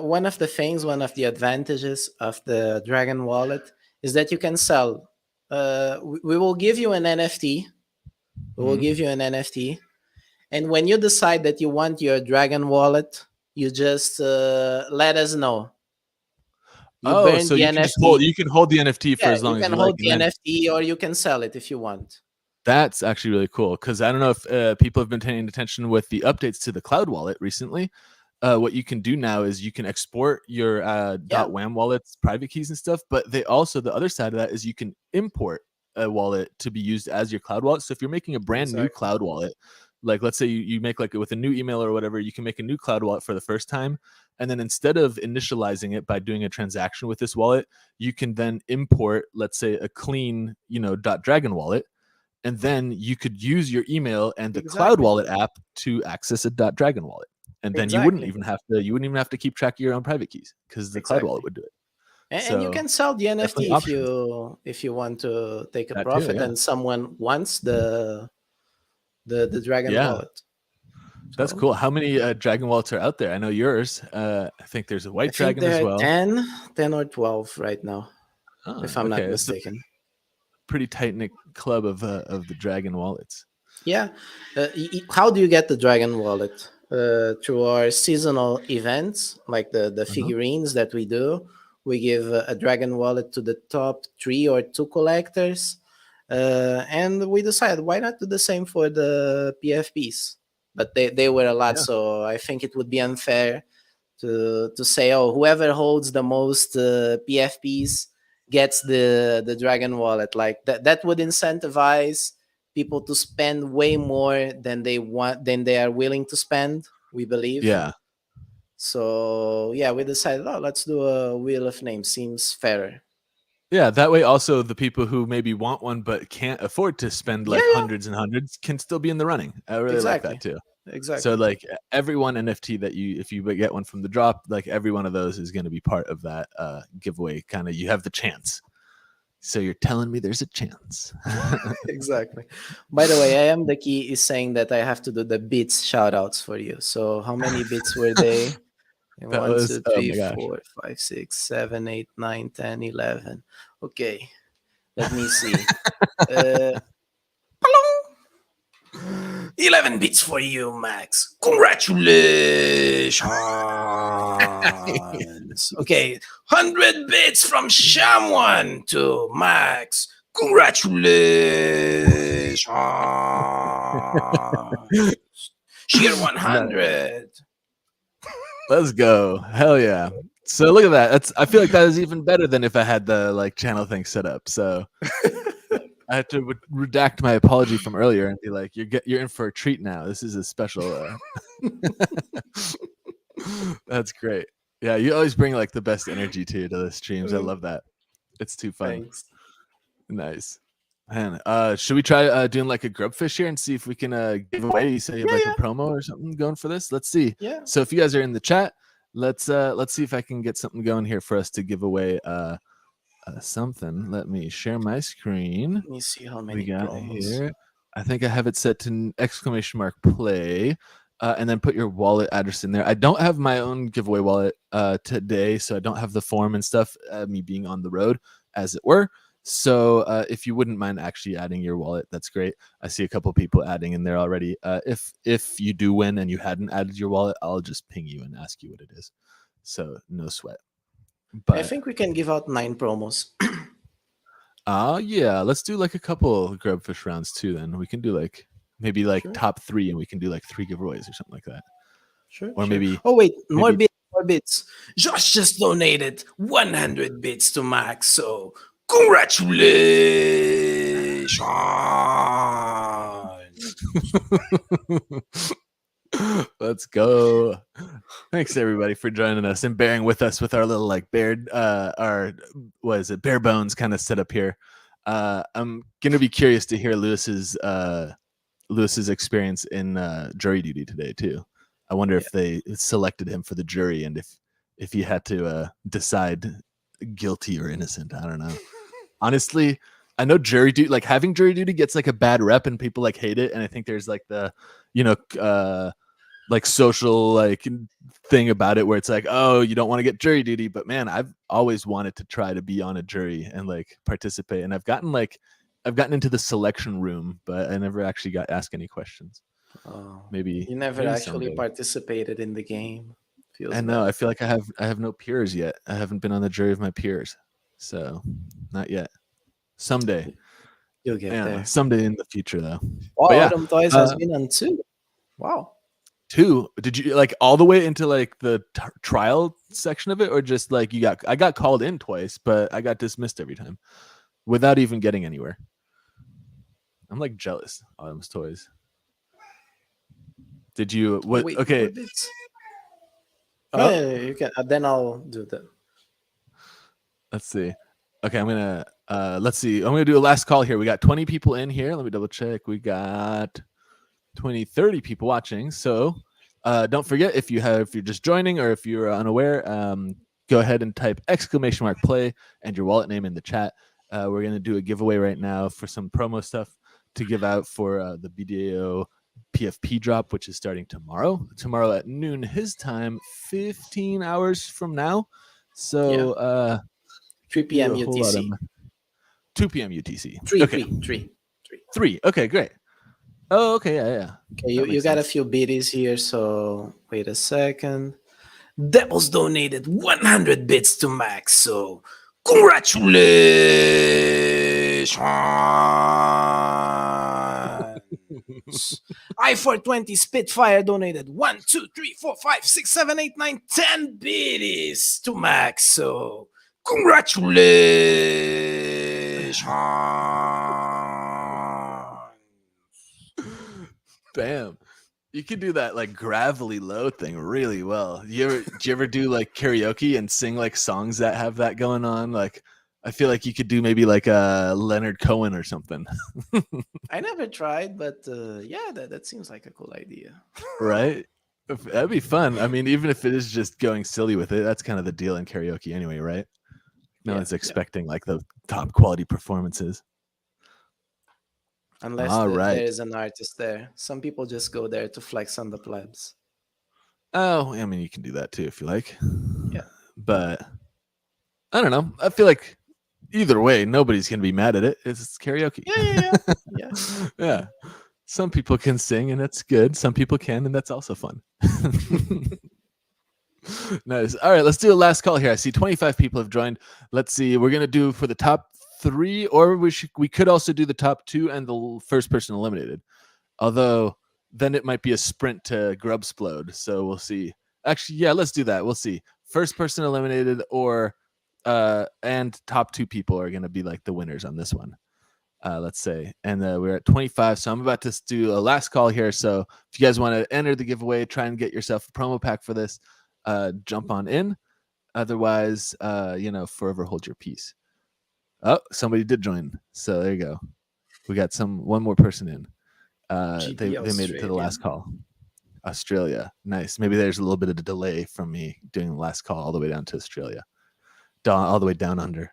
one of the advantages of the Dragon Wallet is that you can sell. We will give you an NFT. We will give Mhm. you an NFT, and when you decide that you want your Dragon Wallet, you just let us know. You Oh, burn so the you can just hold NFT. the NFT for Yeah, as you long as can you like, hold and the then NFT or you can sell it if you want. that's actually really cool because I don't know if people have been paying attention with the updates to the cloud wallet recently. What you can do now is you can export your Yeah, .wham wallets private keys and stuff, but they also the other side of that is you can import a wallet to be used as your cloud wallet. So if you're making a brand new exactly. cloud wallet, like let's say you make like with a new email or whatever, you can make a new cloud wallet for the first time, and then instead of initializing it by doing a transaction with this wallet, you can then import, let's say, a clean .dragon wallet, and then you could use your email and the cloud Exactly. wallet app to access a .dragon wallet, and then Exactly. you wouldn't even have to keep track of your own private keys because the cloud wallet Exactly. would do it. And you So can sell the definitely NFT options. if you want to take a That too, profit yeah. and someone wants the Dragon Yeah, wallet. that's So cool. How many dragon wallets are out there? I know yours. I think there's a I white think dragon as there are well. 10 or 12 right now, Oh, if I'm okay, not it's a mistaken. pretty tight knit club of the dragon wallets. Yeah. How do you get the Dragon wallet? Through our seasonal events, like the Uh-huh. figurines that we do. We give a Dragon wallet to the top 3 or 2 collectors. And we decided why not do the same for the PFPs? But they were a lot, Yeah, so I think it would be unfair to say, oh, whoever holds the most PFPs gets the Dragon wallet. Like that would incentivize people to spend way more than they are willing to spend. We believe. yeah. So yeah, we decided, oh, let's do a wheel of names. Seems fairer. Yeah, that way also the people who maybe want one but can't afford to spend Yeah, like yeah, hundreds and hundreds can still be in the running. I really like that exactly, too. So exactly, like every one NFT that if you get one from the drop, like every one of those is going to be part of that giveaway. Kind of, you have the chance. So you're telling me there's a chance. exactly. By the way, I am the key is saying that I have to do the bits shout outs for you. So how many bits were they? That One, was, two, oh three, my gosh. 4, 5, 6, 7, 8, 9, 10, 11. Okay, let me see. 11 bits for you, Max. Congratulations. Okay, 100 bits from Shamwan to Max. Congratulations. Sheer Nice. 100. Let's go. Hell yeah. So look at that. I feel like that is even better than if I had the like channel thing set up. So I had to redact my apology from earlier and be like, you're in for a treat now. This is a special. That's great. Yeah, you always bring like the best energy to the streams. I love that. It's too funny. Thanks. Nice. Man, should we try doing like a grubfish here and see if we can give away? You say you have like a promo or something going for this? Let's see. Yeah. So if you guys are in the chat, let's see if I can get something going here for us to give away something. Let me share my screen. Let me see how many we got promos. here. I think I have it set to !play. And then put your wallet address in there. I don't have my own giveaway wallet today, so I don't have the form and stuff, me being on the road, as it were. So if you wouldn't mind actually adding your wallet, that's great. I see a couple people adding in there already. If you do win and you hadn't added your wallet, I'll just ping you and ask you what it is. So no sweat. But I think we can give out 9 promos. Yeah, let's do like a couple grubfish rounds too. Then we can do like maybe like top 3, and we can do like 3 giveaways or something like that. Sure. Or maybe. Oh wait, more bits. Josh just donated 100 bits to Max, so congratulations. Let's go. Thanks everybody for joining us and bearing with us with our little like bare bones kind of setup here. I'm gonna be curious to hear Lewis's experience in jury duty today too. I wonder if they selected him for the jury and if he had to decide guilty or innocent. I don't know. Honestly, I know jury duty, like having jury duty gets like a bad rep and people like hate it. And I think there's like the, like social like thing about it where it's like, oh, you don't want to get jury duty. But man, I've always wanted to try to be on a jury and like participate. And I've gotten into the selection room, but I never actually got asked any questions. Maybe you never actually someday participated in the game. I know. I feel like I have no peers yet. I haven't been on the jury of my peers, so not yet. Someday you'll get there. Someday in the future, though. Wow, Autumn Toys has been on 2. Wow. 2? Did you like all the way into like the trial section of it, or just like I got called in twice, but I got dismissed every time without even getting anywhere. I'm like jealous. Autumn's Toys. Did you? What? Wait, okay. You can. Then I'll do that. Let's see. Okay, I'm gonna. Let's see. I'm gonna do a last call here. We got 20 people in here. Let me double check. We got 30 people watching. So don't forget, if you're just joining or if you're unaware, go ahead and type !play and your wallet name in the chat. We're gonna do a giveaway right now for some promo stuff to give out for the BDAO PFP drop, which is starting tomorrow at noon his time, 15 hours from now. So 3 p.m. UTC. 2 p.m. UTC. 3. Okay, great. Oh, okay, yeah. Okay, you got a few biddies here, so wait a second. Devils donated 100 bits to Max, so congratulations. I420 Spitfire donated 1, 2, 3, 4, 5, 6, 7, 8, 9, 10 biddies to Max, so congratulations. Bam. You can do that like gravelly low thing really well. Do you ever do like karaoke and sing like songs that have that going on? Like I feel like you could do maybe like a Leonard Cohen or something. I never tried, but yeah, that seems like a cool idea. Right? That'd be fun. I mean, even if it is just going silly with it, that's kind of the deal in karaoke anyway, right? No one's expecting like the top quality performances. Unless there is an artist there. Some people just go there to flex on the plebs. Oh, I mean, you can do that too if you like. Yeah. But I don't know. I feel like either way, nobody's going to be mad at it. It's karaoke. Yeah. Yeah. Some people can sing and that's good. Some people can, and that's also fun. Nice. All right, let's do a last call here. I see 25 people have joined. Let's see. We're going to do for the top 3, or we could also do the top 2 and the first person eliminated. Although then it might be a sprint to Grubsplode. So we'll see. Actually, yeah, let's do that. We'll see. First person eliminated or and top 2 people are going to be like the winners on this one. Let's say. And we're at 25. So I'm about to do a last call here. So if you guys want to enter the giveaway, try and get yourself a promo pack for this, jump on in. Otherwise, forever hold your peace. Oh, somebody did join. So there you go. We got one more person in. They made it to the last call. Australia. Nice. Maybe there's a little bit of a delay from me doing the last call all the way down to Australia. All the way down under.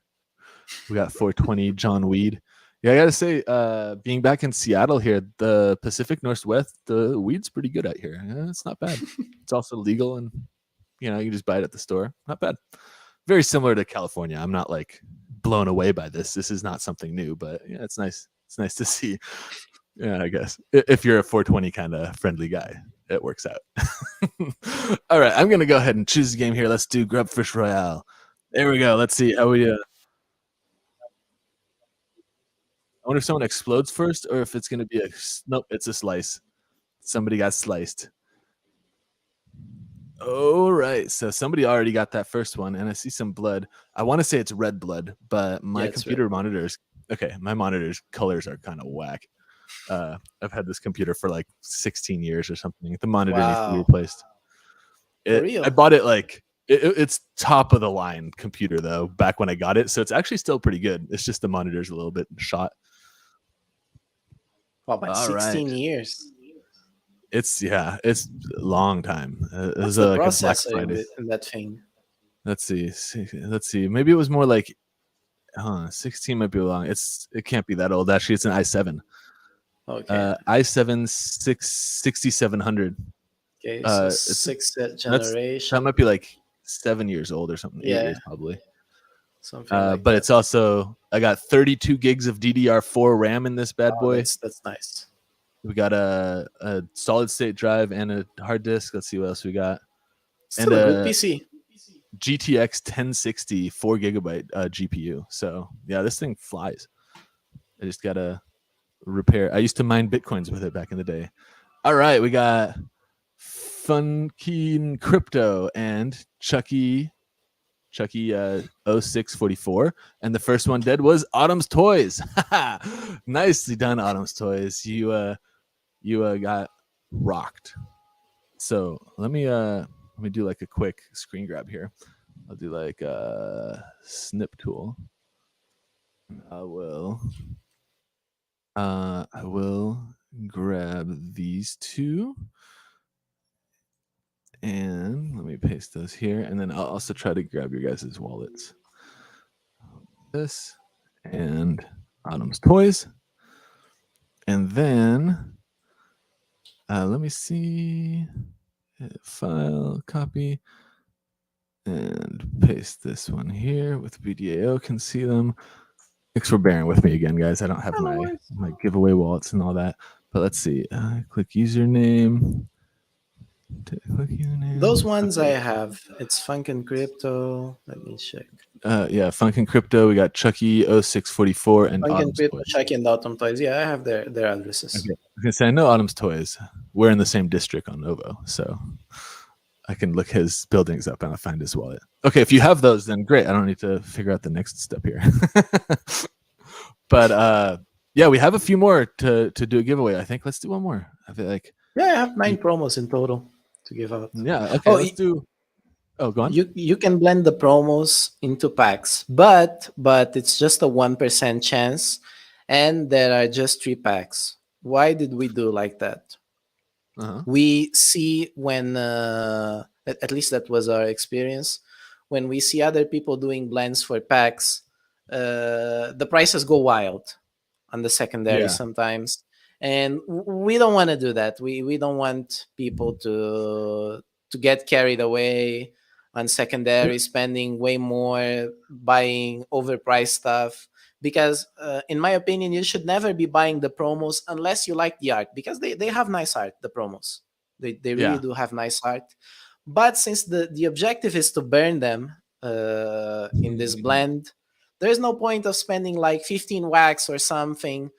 We got 420 John Weed. Yeah, I gotta say, being back in Seattle here, the Pacific Northwest, the weed's pretty good out here. Yeah, it's not bad. It's also legal, and you can just buy it at the store. Not bad. Very similar to California. I'm not like blown away by this. This is not something new, but yeah, it's nice. It's nice to see. Yeah, I guess if you're a 420 kind of friendly guy, it works out. All right, I'm gonna go ahead and choose the game here. Let's do Grubfish Royale. There we go. Let's see how we. I wonder if someone explodes first or if it's going to be nope, it's a slice. Somebody got sliced. All right. So somebody already got that first one, and I see some blood. I want to say it's red blood, but my computer monitors. Okay, my monitor's colors are kind of whack. I've had this computer for like 16 years or something. The monitor needs to be replaced. I bought it like it's top of the line computer though, back when I got it. So it's actually still pretty good. It's just the monitor's a little bit shot. Wow, but 16 years. It's a long time. It was like a Black Friday in that thing. Let's see. Maybe it was more like 16 might be long. It can't be that old. Actually, it's an i7. Okay. i7 6700. Okay, so it's 6th generation. That might be like 7 years old or something. 8 years probably. Something like but that. It's also I got 32 gigs of DDR4 RAM in this bad boy. That's nice. We got a solid state drive and a hard disk. Let's see what else we got. Still a good PC. GTX 1060 4GB GPU. So yeah, this thing flies. I just gotta repair. I used to mine Bitcoins with it back in the day. All right, we got Funky Crypto and Chucky 0644, and the first one dead was Autumn's Toys. Nicely done, Autumn's Toys. You got rocked. So let me do like a quick screen grab here. I'll do like a snip tool. I will grab these two. And let me paste those here. And then I'll also try to grab your guys' wallets. This and Autumn's Toys. And then let me see. File, copy, and paste this one here with BDAO. Can see them. Thanks for bearing with me again, guys. I don't have my giveaway wallets and all that. But let's see. Click username. Those ones I have. It's Funkin' Crypto. Let me check. Yeah, Funkin' Crypto. We got Chucky 0644 and Funkin' Crypto, Chucky, and Autumn Toys. Yeah, I have their addresses. Okay. I was gonna say I know Autumn's Toys. We're in the same district on Novo, so I can look his buildings up and I'll find his wallet. Okay, if you have those, then great. I don't need to figure out the next step here. But yeah, we have a few more to do a giveaway. I think let's do one more. I feel like I have 9 promos in total to give out. Yeah. Okay. Let's do. Oh, go on. You can blend the promos into packs, but it's just a 1% chance, and there are just 3 packs. Why did we do like that? We see when at least that was our experience. When we see other people doing blends for packs, the prices go wild on the secondary sometimes. And we don't want to do that. We don't want people to get carried away on secondary, spending way more, buying overpriced stuff. Because in my opinion, you should never be buying the promos unless you like the art, because they have nice art, the promos. They really do have nice art. But since the objective is to burn them in this blend, there's no point of spending like 15 wax or something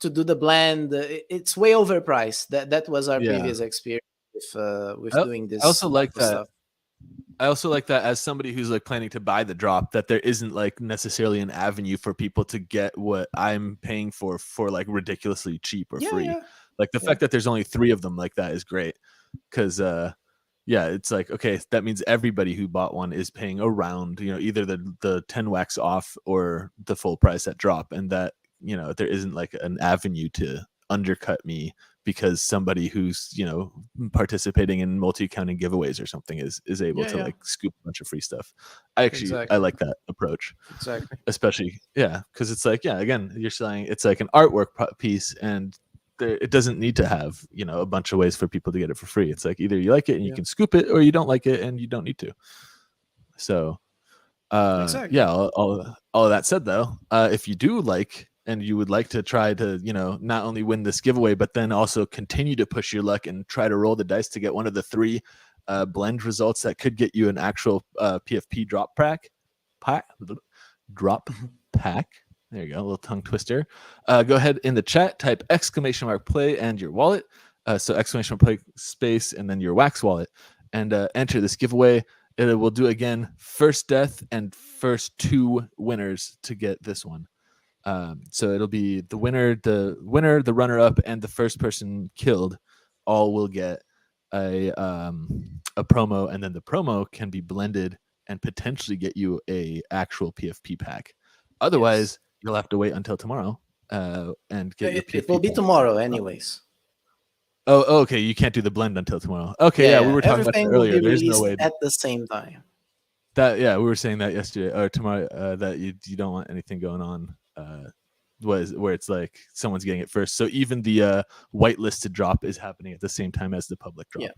to do the blend. It's way overpriced. That was our Yeah. previous experience with I, doing I this also type like of that. stuff. I also like that as somebody who's like planning to buy the drop, that there isn't like necessarily an avenue for people to get what I'm paying for like ridiculously cheap or Yeah, free. yeah, Like the yeah, fact that there's only 3 of them like that is great. Cause yeah, it's like, okay, that means everybody who bought one is paying around, either the 10 wax off or the full price at drop. And that, there isn't like an avenue to undercut me because somebody who's, participating in multi-accounting giveaways or something is able yeah, to yeah. like scoop a bunch of free stuff. I Exactly, like that approach, exactly. especially, yeah, because it's like, yeah, again, you're saying it's like an artwork piece, and it doesn't need to have a bunch of ways for people to get it for free. It's like either you like it and you Yeah, can scoop it, or you don't like it and you don't need to. So exactly. yeah, all of that said, though, if you do like and you would like to try to not only win this giveaway but then also continue to push your luck and try to roll the dice to get one of the 3 blend results that could get you an actual PFP drop pack. There you go, a little tongue twister. Go ahead in the chat, type !play and your wallet. So !play space and then your wax wallet, and enter this giveaway. It will do again first death and first 2 winners to get this one. So it'll be the winner, the runner up, and the first person killed. All will get a promo, and then the promo can be blended and potentially get you a actual PFP pack. Yes, Otherwise, you'll have to wait until tomorrow and get your it will PFP be pack. tomorrow, anyways. Oh, okay. You can't do the blend until tomorrow. Okay, Yeah, yeah, we yeah. were talking about that Everything will earlier. be There's no released way at the same time. that. Yeah, we were saying that yesterday or tomorrow. That you don't want anything going on. Where it's like someone's getting it first. So even the whitelisted drop is happening at the same time as the public drop. Yeah.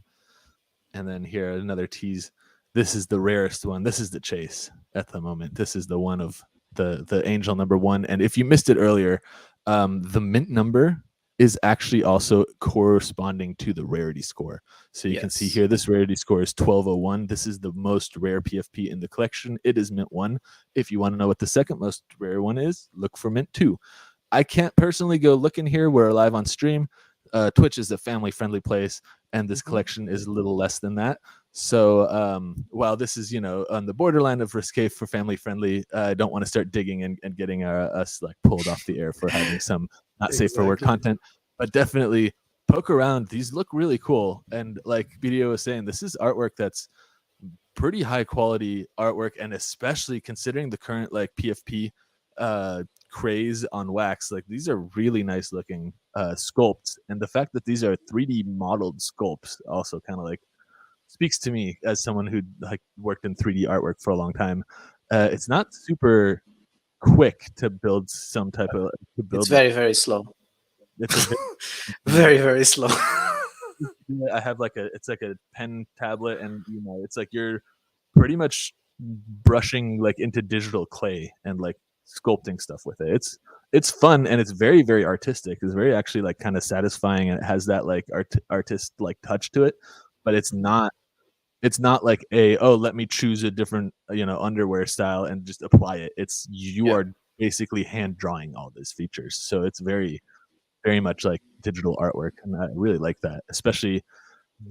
And then here another tease. This is the rarest one. This is the chase at the moment. This is the one of the angel number 1. And if you missed it earlier, the mint number is actually also corresponding to the rarity score. So you can see Yes. here, this rarity score is 1201. This is the most rare PFP in the collection. It is mint 1. If you want to know what the second most rare one is, look for mint 2. I can't personally go look in here. We're live on stream. Twitch is a family-friendly place, and this collection is a little less than that. So while this is, on the borderline of risque for family-friendly, I don't want to start digging and getting us like pulled off the air for having some not safe for work Exactly. content. But definitely poke around. These look really cool. And like BDAO was saying, this is artwork that's pretty high quality artwork, and especially considering the current like PFP craze on wax, like these are really nice looking sculpts, and the fact that these are 3D modeled sculpts also kind of like speaks to me as someone who like worked in 3D artwork for a long time. It's not super quick to build some type of It's very, very slow. it's a Very, very slow. I have like it's like a pen tablet, and it's like you're pretty much brushing like into digital clay and like sculpting stuff with it. It's fun, and it's very, very artistic. It's very actually like kind of satisfying, and it has that like artist like touch to it. But it's not like let me choose a different underwear style and just apply it. It's you Yeah. are basically hand drawing all these features, so it's very, very much like digital artwork, and I really like that, especially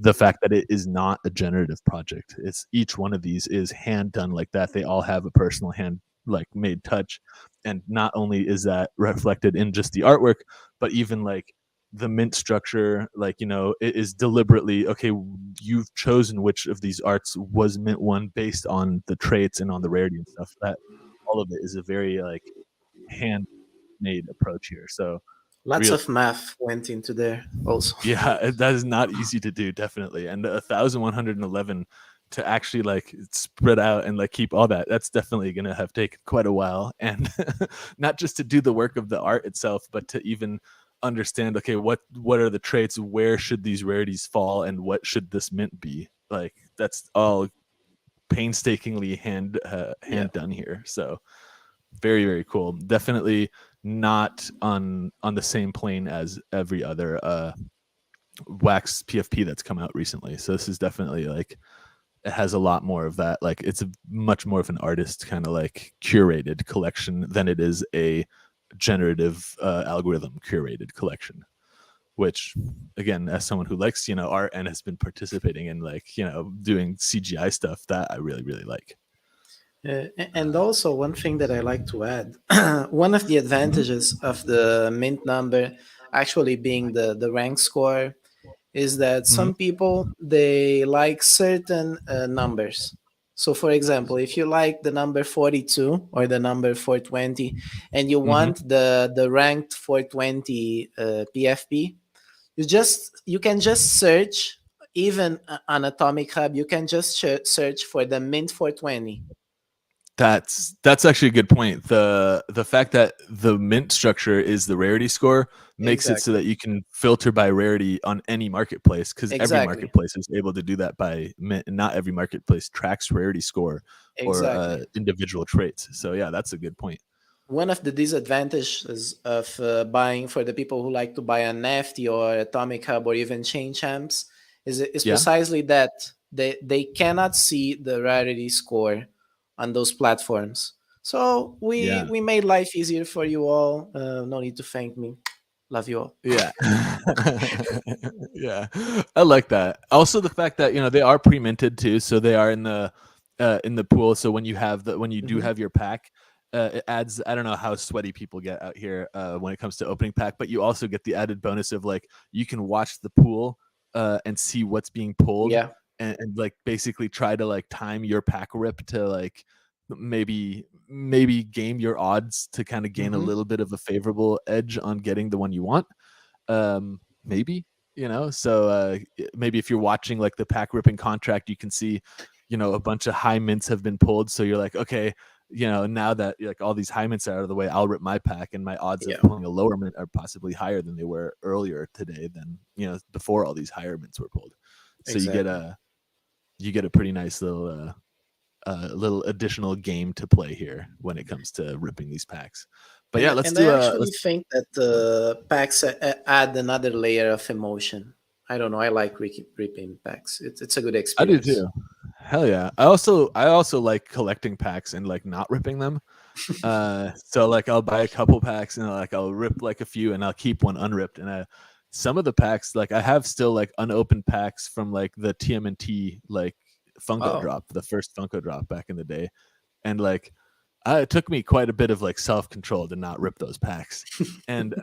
the fact that it is not a generative project. It's each one of these is hand done like that. They all have a personal hand like made touch, and not only is that reflected in just the artwork, but even like the mint structure, like it is deliberately okay. You've chosen which of these arts was mint 1 based on the traits and on the rarity and stuff. That all of it is a very like hand made approach here. So Lots really, of math went into there also. yeah, that is not easy to do, definitely. And 1,111 to actually like spread out and like keep all that, that's definitely gonna have taken quite a while. And not just to do the work of the art itself, but to even understand, okay, what are the traits, where should these rarities fall, and what should this mint be? Like that's all painstakingly hand Yeah. done here. So very, very cool. Definitely not on the same plane as every other wax PFP that's come out recently. So this is definitely like it has a lot more of that. Like it's a much more of an artist kind of like curated collection than it is a generative algorithm curated collection, which again, as someone who likes art and has been participating in like doing CGI stuff, that I really really like. And also, one thing that I like to add, one of the Mhm. advantages of the mint number actually being the rank score is that Mhm. some people they like certain numbers. So, for example, if you like the number 42 or the number 420, and you Mhm. want the ranked 420 PFP, you can just search even on Atomic Hub. You can just search for the mint 420. That's actually a good point. The fact that the mint structure is the rarity score makes it so Exactly. that you can filter by rarity on any marketplace, because every Exactly. marketplace is able to do that by mint, and not every marketplace tracks rarity score or Exactly. individual traits. So yeah, that's a good point. One of the disadvantages of buying for the people who like to buy on Nifty or Atomic Hub or even Chain Champs is Yeah, precisely that they cannot see the rarity score on those platforms. So yeah. we made life easier for you all. No need to thank me. Love you all. Yeah. Yeah. I like that. Also the fact that, they are pre-minted too, so they are in the pool. So when you do Hmm. have your pack, it adds, I don't know how sweaty people get out here when it comes to opening pack, but you also get the added bonus of like you can watch the pool and see what's being pulled, Yeah. and like basically try to like time your pack rip to like maybe game your odds to kind of gain a Hmm. little bit of a favorable edge on getting the one you want. Maybe, so maybe if you're watching like the pack ripping contract, you can see a bunch of high mints have been pulled, so you're like, okay, now that like all these high mints are out of the way, I'll rip my pack, and my odds of Yeah. pulling a lower mint are possibly higher than they were earlier today, than before all these higher mints were pulled. So Exactly. you get a pretty nice little additional game to play here when it comes to ripping these packs. But yeah, let's And I do actually let's think that packs add another layer of emotion. I don't know. I like ripping packs. It's a good I do experience. too. Hell yeah. I also like collecting packs and like not ripping them. So like I'll buy a couple packs and like I'll rip like a few and I'll keep one unripped. And some of the packs, like I have still like unopened packs from like the TMNT like Funko Wow. drop, the first Funko drop back in the day. And like it took me quite a bit of like self control to not rip those packs. And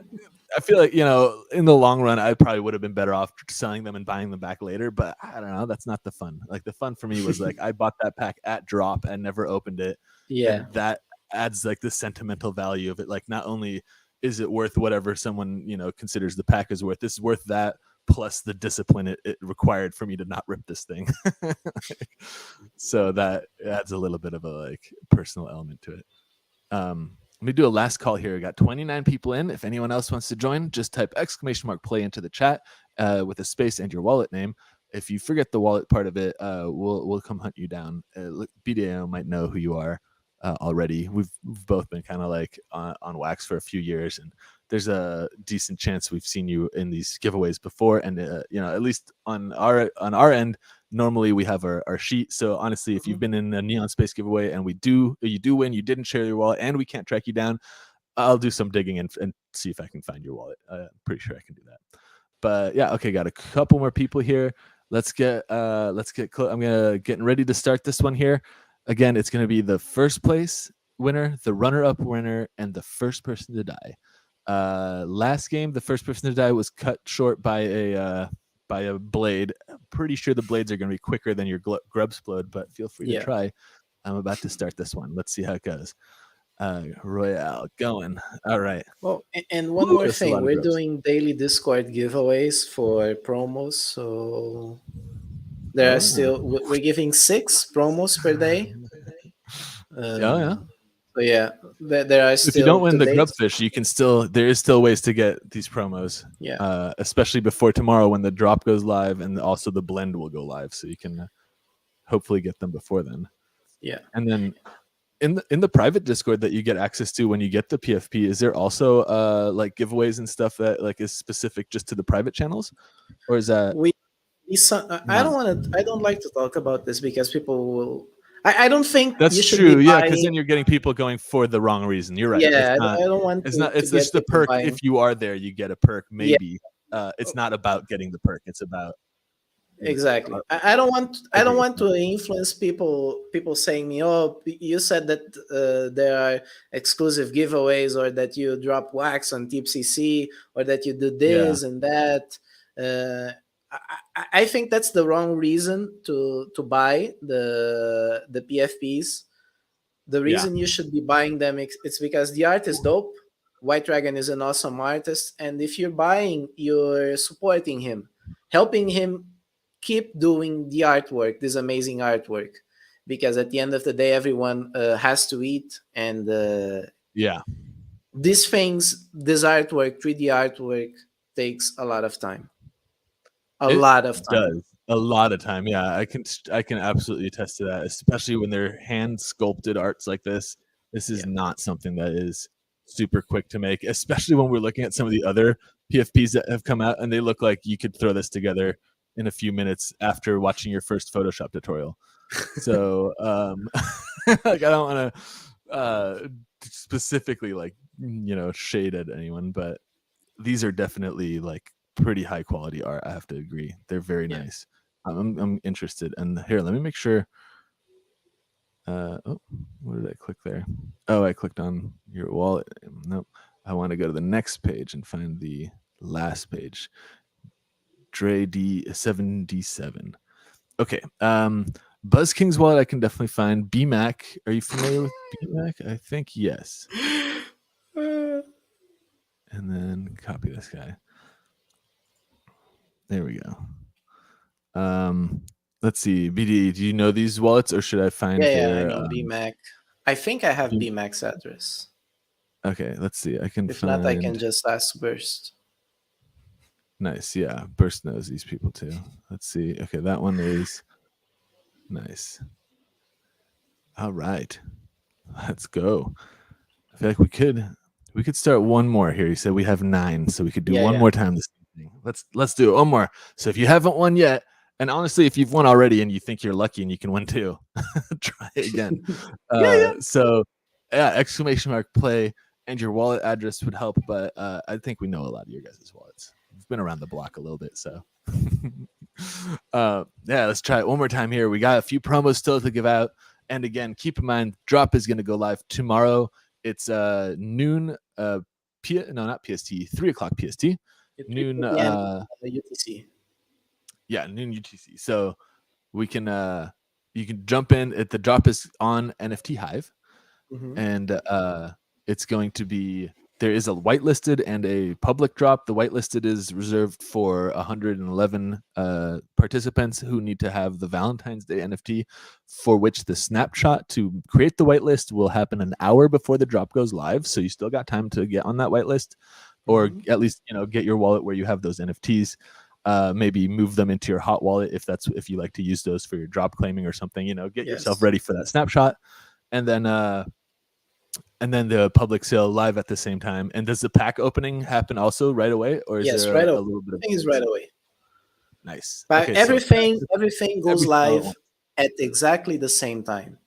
I feel like, in the long run, I probably would have been better off selling them and buying them back later. But I don't know. That's not the fun. Like the fun for me was like I bought that pack at drop and never opened it, Yeah. and that adds like the sentimental value of it. Like not only is it worth whatever someone considers the pack is worth, this is worth that plus the discipline it required for me to not rip this thing. So that adds a little bit of a like personal element to it. Let me do a last call here. We got 29 people in. If anyone else wants to join, just type !play into the chat with a space and your wallet name. If you forget the wallet part of it, we'll come hunt you down. BDAO might know who you are already. We've both been kind of like on wax for a few years, and there's a decent chance we've seen you in these giveaways before. And at least on our end, normally we have our sheet. So honestly, if Mhm. you've been in a NoenSpace giveaway and you do win, you didn't share your wallet, and we can't track you down, I'll do some digging and see if I can find your wallet. I'm pretty sure I can do that. But yeah, okay, got a couple more people here. I'm gonna getting ready to start this one here. Again, it's gonna be the first place winner, the runner-up winner, and the first person to die. Last game, the first person to die was cut short by a blade. I'm pretty sure the blades are going to be quicker than your grubsplode, but feel free to Yeah. try. I'm about to start this one. Let's see how it goes. Royale going. All right. Well, and one Woo, more that's a thing, lot of we're grubs. doing daily Discord giveaways for promos. So there are Oh, still we're giving 6 promos per day. yeah, yeah. So yeah, there are If you don't still win the today's. grubfish, there is still ways to get these promos. Yeah. Especially before tomorrow when the drop goes live and also the blend will go live, so you can hopefully get them before then. Yeah. And then in the private Discord that you get access to when you get the PFP, is there also like giveaways and stuff that like is specific just to the private channels, or is that We I not? don't want to. I don't like to talk about this because people will. I don't think you That's should be true. Yeah, because buying. then you're getting people going for the wrong reason. You're right. Yeah, I don't want It's not. to It's get just the people perk. buying. If you are there, you get a perk. Yeah, Maybe. It's not about getting the perk. It's about the exactly. art. I don't want. I I agree don't with want that. to influence people. People saying me, "Oh, you said that there are exclusive giveaways, or that you drop wax on TipCC, or that you do Yeah. this and that." Uh, I think that's the wrong reason to buy the PFPs. The Yeah. reason you should be buying them, it's because the art is dope. White Dragon is an awesome artist, and if you're buying, you're supporting him, helping him keep doing the artwork, this amazing artwork, because at the end of the day, everyone has to eat, and Yeah. these things, this artwork, 3D artwork, takes a lot of time, a It lot of time. does a lot of time. Yeah, I can absolutely attest to that, especially when they're hand sculpted arts like this. This is Yeah. not something that is super quick to make, especially when we're looking at some of the other PFPs that have come out, and they look like you could throw this together in a few minutes after watching your first Photoshop tutorial. So, like, I don't want to specifically like shade at anyone, but these are definitely like pretty high quality art. I have to agree. They're very Yeah. nice. I'm interested. And here, let me make sure. Oh, what did I click there? Oh, I clicked on your wallet. Nope. I want to go to the next page and find the last page. Dre D7D7. Okay. Buzz King's wallet I can definitely find. BMac. Are you familiar with BMac? I think yes. And then copy this guy. There we go. Let's see. BD, do you know these wallets, or should I find Yeah, I their? know BMac. I think I have BMac's address. Okay, let's see. I can If not, I can find. just ask Burst. Nice. Yeah, Burst knows these people too. Let's see. Okay, that one is nice. All right, let's go. I feel like we could start one more here. You said we have 9, so we could do Yeah, one yeah. more time this evening. Let's do it one more. So if you haven't won yet, and honestly, if you've won already and you think you're lucky and you can win too, try again. Yeah, yeah. So yeah, exclamation mark play and your wallet address would help, but I think we know a lot of your guys' wallets. We've been around the block a little bit, so yeah, let's try it one more time here. We got a few promos still to give out, and again, keep in mind, drop is going to go live tomorrow. It's noon. No, not PST. 3:00 PST. It's 3 Noon. p.m. UTC. Yeah, noon UTC. So we can you can jump in. The drop is on NFT Hive, Mm-hmm. and it's going to be, there is a whitelisted and a public drop. The whitelisted is reserved for 111 participants who need to have the Valentine's Day NFT, for which the snapshot to create the whitelist will happen an hour before the drop goes live. So you still got time to get on that whitelist, or Mm-hmm. at least get your wallet where you have those NFTs. Maybe move them into your hot wallet if you like to use those for your drop claiming or something. Get yourself Yes. ready for that snapshot, and then the public sale live at the same time. And does the pack opening happen also right away, or is Yes, there right a away. little bit of Everything is right away. nice? But Okay, so everything goes everything all at live once. at exactly the same time.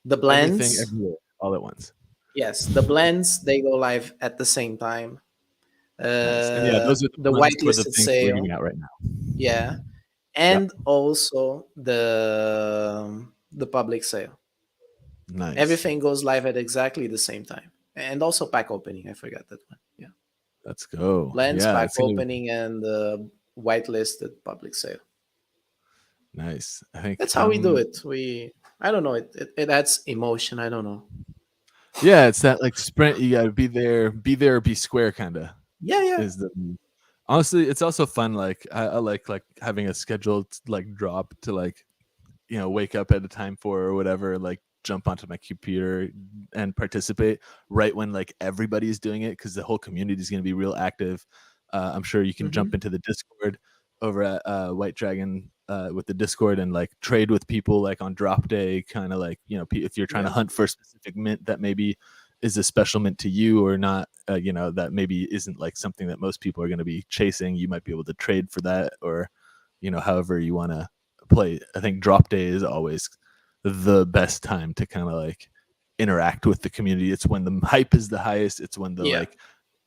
The Everything blends, everywhere all at once. yes, the blends, they go live at the same time. Nice. And yeah, those are the The ones for the whitelisted things we're sale, giving out right now. yeah, Yep. and also the public sale. Nice. Everything goes live at exactly the same time, and also pack opening. I forgot that one. Yeah, Let's go. blends, Yeah, pack it's gonna be opening, and whitelisted public sale. nice. I think That's how we do it. I don't know. It adds emotion. I don't know. yeah, it's that like sprint. You gotta be there, or be square kind of Yeah, yeah. is the honestly, it's also fun. Like I like having a scheduled like drop to like wake up at a time for or whatever, like jump onto my computer and participate right when like everybody's doing it, because the whole community is going to be real active. I'm sure you can Mm-hmm. jump into the Discord over at White Dragon with the Discord and like trade with people like on drop day, kind of like if you're trying to Yeah. hunt for a specific mint that maybe is a special mint to you or not, that maybe isn't like something that most people are going to be chasing. You might be able to trade for that, or however you want to play. I think drop day is always the best time to kind of like interact with the community. It's when the hype is the highest. It's when the Yeah. like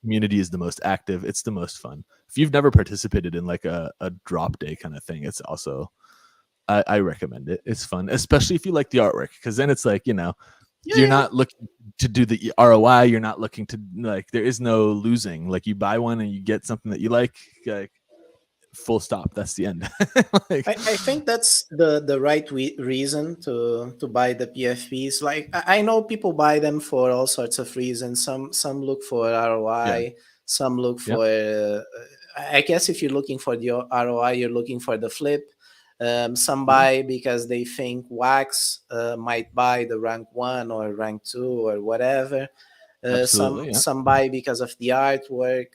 community is the most active. It's the most fun. If you've never participated in like a drop day kind of thing, it's also I recommend it. It's fun, especially if you like the artwork, because then it's like, you know, Yeah, you're yeah. not looking to do the ROI. You're not looking to like, there is no losing. Like you buy one and you get something that you like full stop. That's the end. Like, I think that's the right reason to buy the PFPs. Like I know people buy them for all sorts of reasons. Some look for yeah, ROI. Some look yeah, for. I guess if you're looking for the ROI, you're looking for the flip. Some yeah, buy because they think Wax might buy the rank 1 or rank 2 or whatever. absolutely. Yeah, Some buy because of the artwork.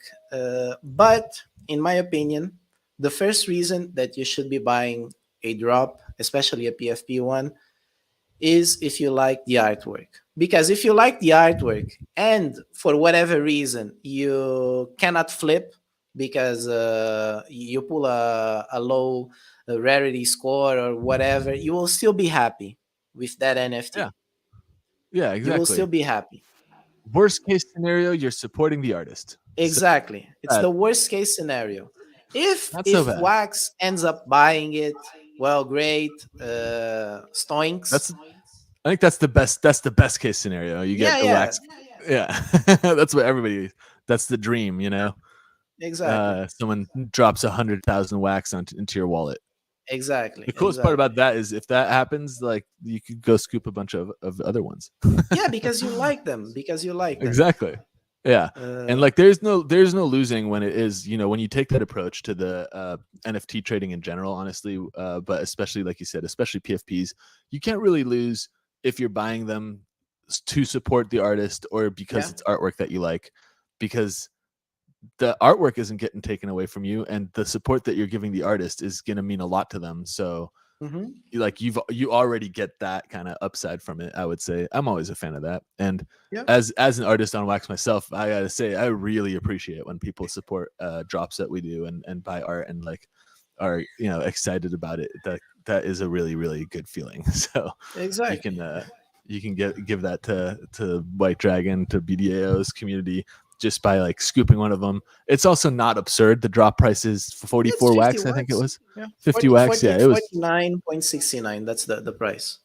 But in my opinion, the first reason that you should be buying a drop, especially a PFP one, is if you like the artwork. Because if you like the artwork and for whatever reason you cannot flip because you pull a low rarity score or whatever, you will still be happy with that yeah, NFT. yeah, You will still exactly. be happy. Worst case scenario, you're supporting the artist. So Exactly. It's bad. the worst case scenario. Not so If bad. Wax ends up buying it, well, great. Stoinks. That's I think that's the best. That's the best case scenario. You Yeah, get the yeah, wax. Yeah, that's what everybody. That's the dream, you know. exactly, Someone drops 100,000 wax into your wallet. exactly, The coolest part about exactly. that is if that happens, like you could go scoop a bunch of other ones. Yeah, because you like them. Because you like them. Exactly. Yeah. And Uh, like there's no losing when it is, you know, when you take that approach to the NFT trading in general, honestly, but especially like you said, especially PFPs, you can't really lose if you're buying them to support the artist or because yeah. it's artwork that you like, because the artwork isn't getting taken away from you and the support that you're giving the artist is going to mean a lot to them. So Hmm. like you already get that kind of upside from it. I would say I'm always a fan of that. And Yeah. as an artist on wax myself, I gotta say I really appreciate when people support drops that we do and buy art and like are, you know, excited about it. That is a really really good feeling. So you Exactly. can give that to White Dragon, to BDAO's community, just by like scooping one of them. It's also not absurd. The drop price is It's 44 50 wax, I think it wax. was Yeah. 50 wax. Yeah, it was. 49.69. That's the price.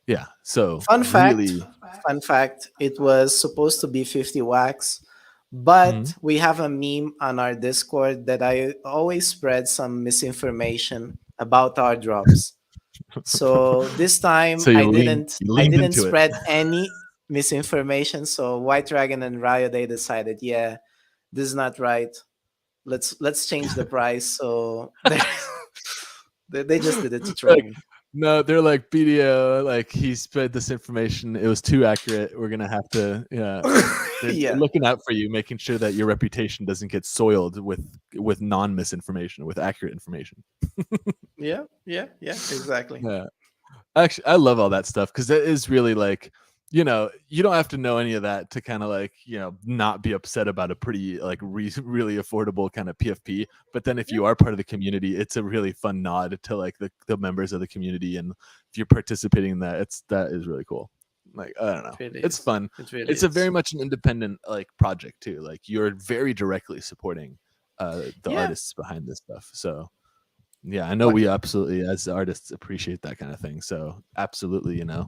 Yeah, so Fun fact. really. Fun fact. It was supposed to be 50 wax, but Mhm. we have a meme on our Discord that I always spread some misinformation about our drops. So this time So you I leaned didn't into it. spread any misinformation. So White Dragon and Ryo, they decided, yeah, this is not right. Let's change the price. So they just did it to troll Like, me. no, they're like BDO, like he spread this information. It was too accurate. We're gonna have to, yeah. They're Yeah. looking out for you, making sure that your reputation doesn't get soiled with non misinformation, with accurate information. Yeah. Yeah. Yeah. Exactly. Yeah. Actually, I love all that stuff because it is really like, you know, you don't have to know any of that to kind of like, you know, not be upset about a pretty like really affordable kind of PFP. But then if Yeah. you are part of the community, it's a really fun nod to like the members of the community, and if you're participating in that, that is really cool. Like I don't know, It really it's is. fun. It really It's a very is. much an independent like project too. Like you're very directly supporting the Yeah. artists behind this stuff. So yeah, I know What? we absolutely as artists appreciate that kind of thing. So absolutely, you know,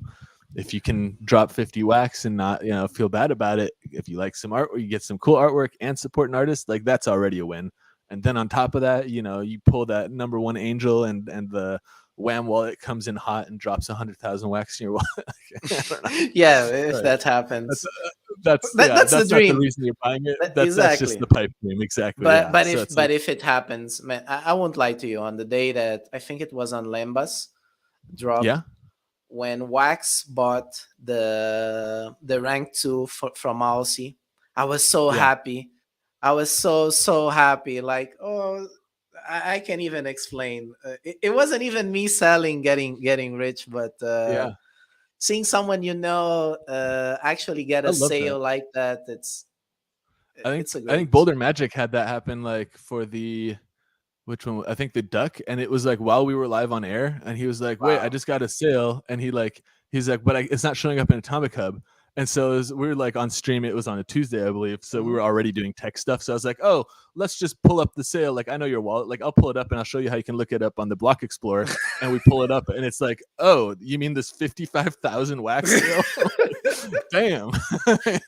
if you can drop 50 wax and not, you know, feel bad about it, if you like some art or you get some cool artwork and support an artist, like that's already a win. And then on top of that, you know, you pull that number one angel and the wham wallet comes in hot and drops 100,000 wax in your wallet. I don't know. Yeah. If Right. that That's happens, yeah, that's the that's not the dream. reason you're buying it. That's just Exactly. the pipe dream. Exactly. But Yeah. but So if it's a but if it happens, man, I won't lie to you. On the day that I think it was on Lembas drop, yeah. when Wax bought the rank 2 from Aussie, I was so Yeah. happy. I was so happy. Like, oh, I can't even explain. It wasn't even me selling, getting rich, but Yeah. seeing someone actually get I a love that. sale like that, I think it's a I think great. Boulder Magic had that happen like for the which one? I think the duck. And it was like while we were live on air, and he was like, "Wait, I Wow. just got a sale," and he's like, "But it's not showing up in Atomic Hub." And so we were like on stream. It was on a Tuesday, I believe. So we Mhm. were already doing tech stuff. So I was like, "Oh, let's just pull up the sale. Like I know your wallet. Like I'll pull it up and I'll show you how you can look it up on the Block Explorer." And we pull it up, and it's like, "Oh, you mean this 55,000 wax sale?" Damn.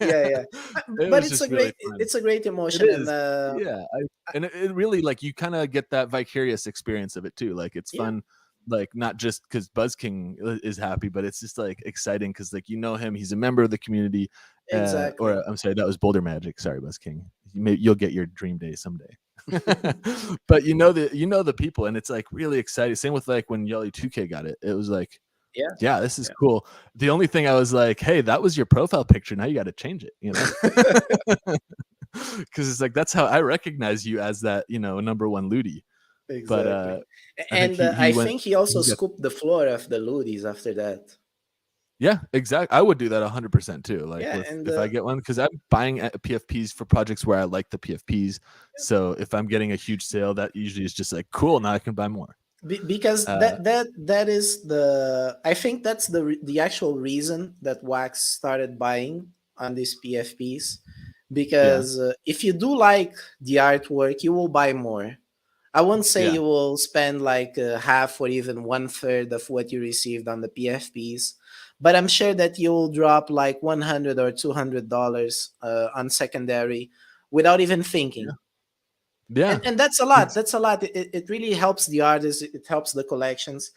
Yeah, yeah. It But was just really fun. it's a great It emotion, and is. Yeah, and it really, like, you kinda get that vicarious experience of it too, like, it's yeah, fun, like, not just because Buzz King is happy, but it's just, like, exciting because like, you know him, he's a member of the community, or exactly. I'm sorry, that was Boulder Magic, sorry, Buzz King. You'll get your dream day someday. But you know the people, and it's, like, really exciting. Same with, like, when Yelly 2K got it. It was like, Yeah, "Yeah, this is yeah. cool." The only thing I was like, "Hey, that was your profile picture, now you gotta change it," you know? Because it's like that's how I recognize you, as that number one Ludi. But Exactly. I think And he I went. think he also He got, scooped the floor of the Ludis after that. yeah, exactly. I would do that 100% too. Like Yeah, with and if I get one, because I'm buying PFPs for projects where I like the PFPs. So if I'm getting a huge sale, that usually is just like cool. Now I can buy more. because Uh, that is the, I think that's the actual reason that Wax started buying on these PFPs, yeah, because if you do like the artwork, you will buy more. I won't say yeah, you will spend like half or even one third of what you received on the PFPs, but I'm sure that you will drop like $100 or $200 on secondary without even yeah, thinking. yeah. And that's a lot. Ex- That's a lot. It really helps the artists. It helps the collections.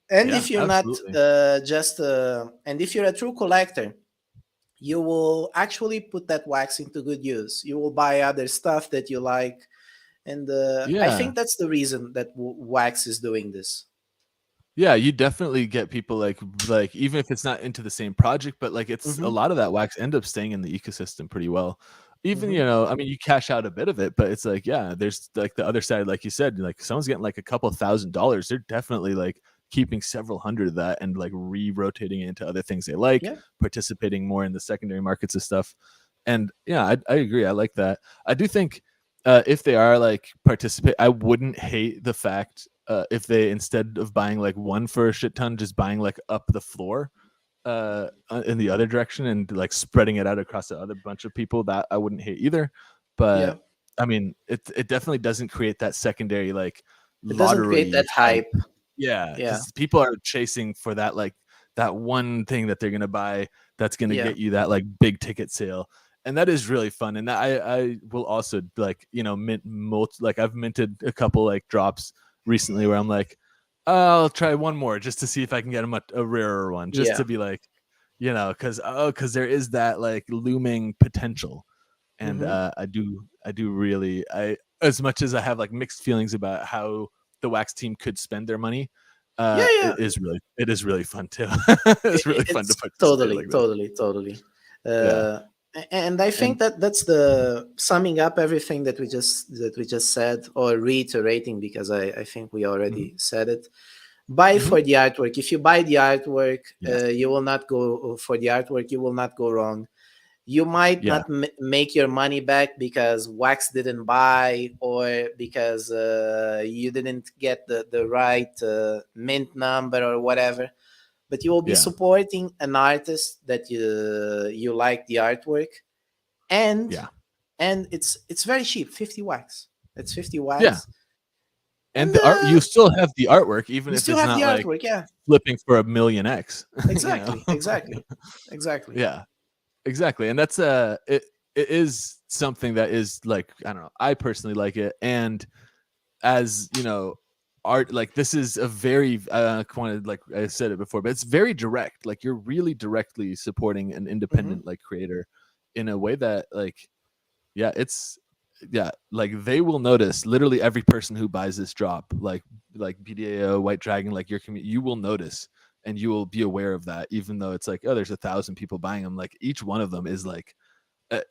And yeah, if you're not absolutely. and if you're a true collector, you will actually put that wax into good use. You will buy other stuff that you like, and I Yeah, think that's the reason that Wax is doing this. yeah, you definitely get people like even if it's not into the same project, but like it's a Mm-hmm. lot of that wax end up staying in the ecosystem pretty well. Even, Mm-hmm. I mean, you cash out a bit of it, but it's like, yeah, there's like the other side, like you said, like someone's getting like a couple $1,000. They're definitely like keeping several hundred of that and like re-rotating it into other things they like, Yeah, participating more in the secondary markets and stuff. And yeah, I agree. I like that. I do think if they are like participate, I wouldn't hate the fact if they, instead of buying like one for a shit ton, just buying like up the floor in the other direction and like spreading it out across the other bunch of people. That I wouldn't hate either. yeah. But I mean, it definitely doesn't create that secondary like It doesn't create lottery that hype. hype. Yeah, Yeah, because people are chasing for that, like that one thing that they're gonna buy that's gonna yeah. get you that like big ticket sale, and that is really fun. And I will also like like I've minted a couple like drops recently where I'm like, I'll try one more just to see if I can get a rarer one, just Yeah. to be like, because there is that like looming potential. And Mm-hmm. I do really, I as much as I have like mixed feelings about how the Wax team could spend their money, Yeah, yeah. it is really fun too. It's really fun to It's participate totally, like this. totally, totally. Yeah, And I and think that that's the summing up everything that we just said, or reiterating, because I think we mhm, already said it. Buy mhm, for the artwork. If you buy the artwork, yes, you will not go for the artwork. You will not go wrong. You might yeah, not make your money back because Wax didn't buy, or because you didn't get the right mint number or whatever, but you will be yeah, supporting an artist that you like the artwork, and yeah, it's very cheap, 50 wax. It's 50 yeah. wax, And and the art, you still have the artwork, even you if still it's have the not like artwork. Yeah, flipping for a million X. you know, exactly, exactly, exactly. yeah. Exactly, and that's it is something that is like, I don't know. I personally like it, and as art, like this is a very quantity, like I said it before, but it's very direct. Like you're really directly supporting an Hmm. independent like creator in a way that like, yeah, it's, yeah, like they will notice literally every person who buys this drop, like BDAO, White Dragon, like your community, you will notice and you will be aware of that, even though it's like, oh, there's 1,000 people buying them. Like each one of them is like,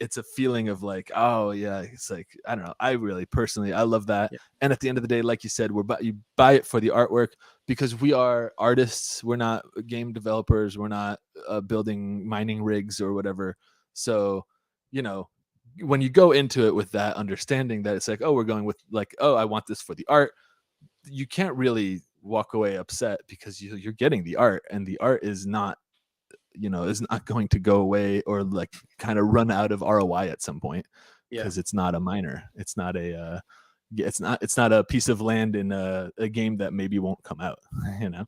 it's a feeling of like, oh yeah, it's like, I don't know, I really personally, I love that. Yeah, And at the end of the day, like you said, you buy it for the artwork, because we are artists, we're not game developers, we're not building mining rigs or whatever. So, you know when you go into it with that understanding that it's like, oh, we're going with like, oh, I want this for the art, you can't really walk away upset because you're getting the art, and the art is not, is not going to go away or like kind of run out of ROI at some point, Yeah. because it's not a minor, it's not a it's not a piece of land in a game that maybe won't come out, you know.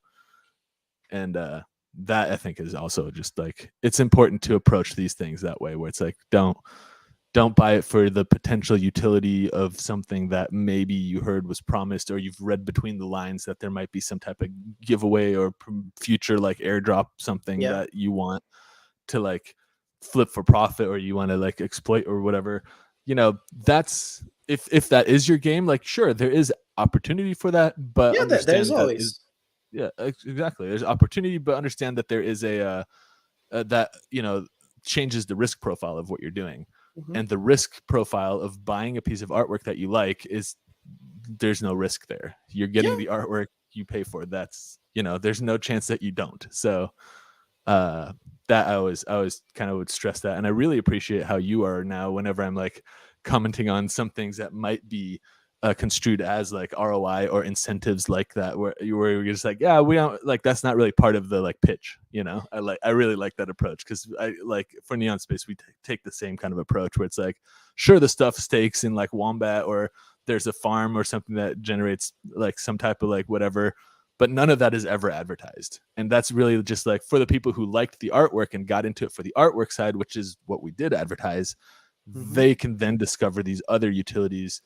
And that I think is also just like, it's important to approach these things that way, where it's like, don't buy it for the potential utility of something that maybe you heard was promised, or you've read between the lines that there might be some type of giveaway or future like airdrop, something Yeah. that you want to like flip for profit, or you want to like exploit or whatever. That's, if that is your game, like sure, there is opportunity for that, but Yeah, there's understand that is, always. yeah, exactly, there's opportunity, but understand that there is that changes the risk profile of what you're doing. Mhm. And the risk profile of buying a piece of artwork that you like is, there's no risk there. You're getting Yeah. the artwork you pay for. That's, there's no chance that you don't. So uh that I always kind of would stress that. And I really appreciate how you are now whenever I'm like commenting on some things that might be construed as like ROI or incentives like that, where you're just like, yeah, we don't like, that's not really part of the like pitch. I really like that approach, because I like, for NoenSpace we take the same kind of approach, where it's like, sure, the stuff stakes in like Wombat, or there's a farm or something that generates like some type of like whatever, but none of that is ever advertised. And that's really just like for the people who liked the artwork and got into it for the artwork side, which is what we did advertise. Mhm. They can then discover these other utilities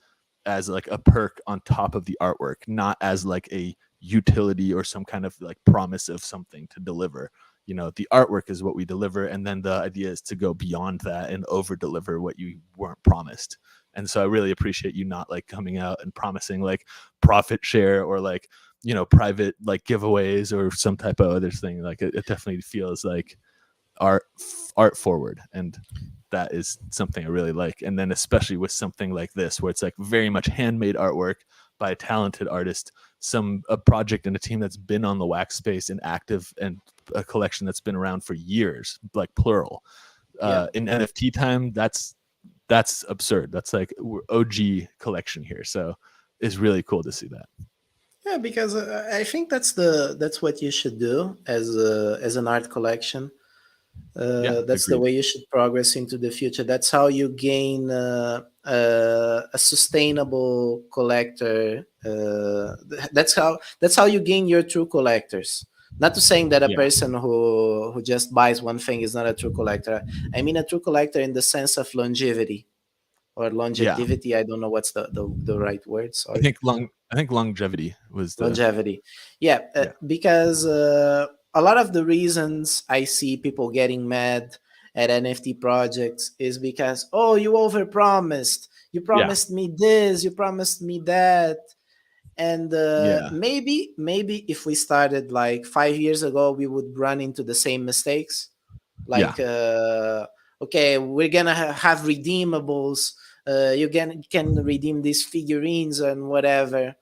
as like a perk on top of the artwork, not as like a utility or some kind of like promise of something to deliver. The artwork is what we deliver, and then the idea is to go beyond that and over deliver what you weren't promised. And so I really appreciate you not like coming out and promising like profit share or like, private like giveaways or some type of other thing. Like it definitely feels like art forward, and that is something I really like. And then especially with something like this, where it's like very much handmade artwork by a talented artist, a project and a team that's been on the wax space and active, and a collection that's been around for years, like plural. Yeah. In NFT time, that's absurd. That's like OG collection here. So it's really cool to see that. Yeah, because I think that's what you should do as an art collection. Yeah, That's the agreed. way you should progress into the future. That's how you gain a sustainable collector. That's how you gain your true collectors. Not to saying that a Yeah, person who just buys one thing is not a true collector. I mean a true collector in the sense of longevity or yeah. longevity. I don't know what's the right word. I Sorry. think longevity was the, Longevity. Yeah, yeah, because a lot of the reasons I see people getting mad at NFT projects is because, oh, you overpromised. You yeah, promised me this, you promised me that. And yeah, maybe if we started like 5 years ago, we would run into the same mistakes. yeah, Like, okay, we're gonna have redeemables. You can redeem these figurines and whatever,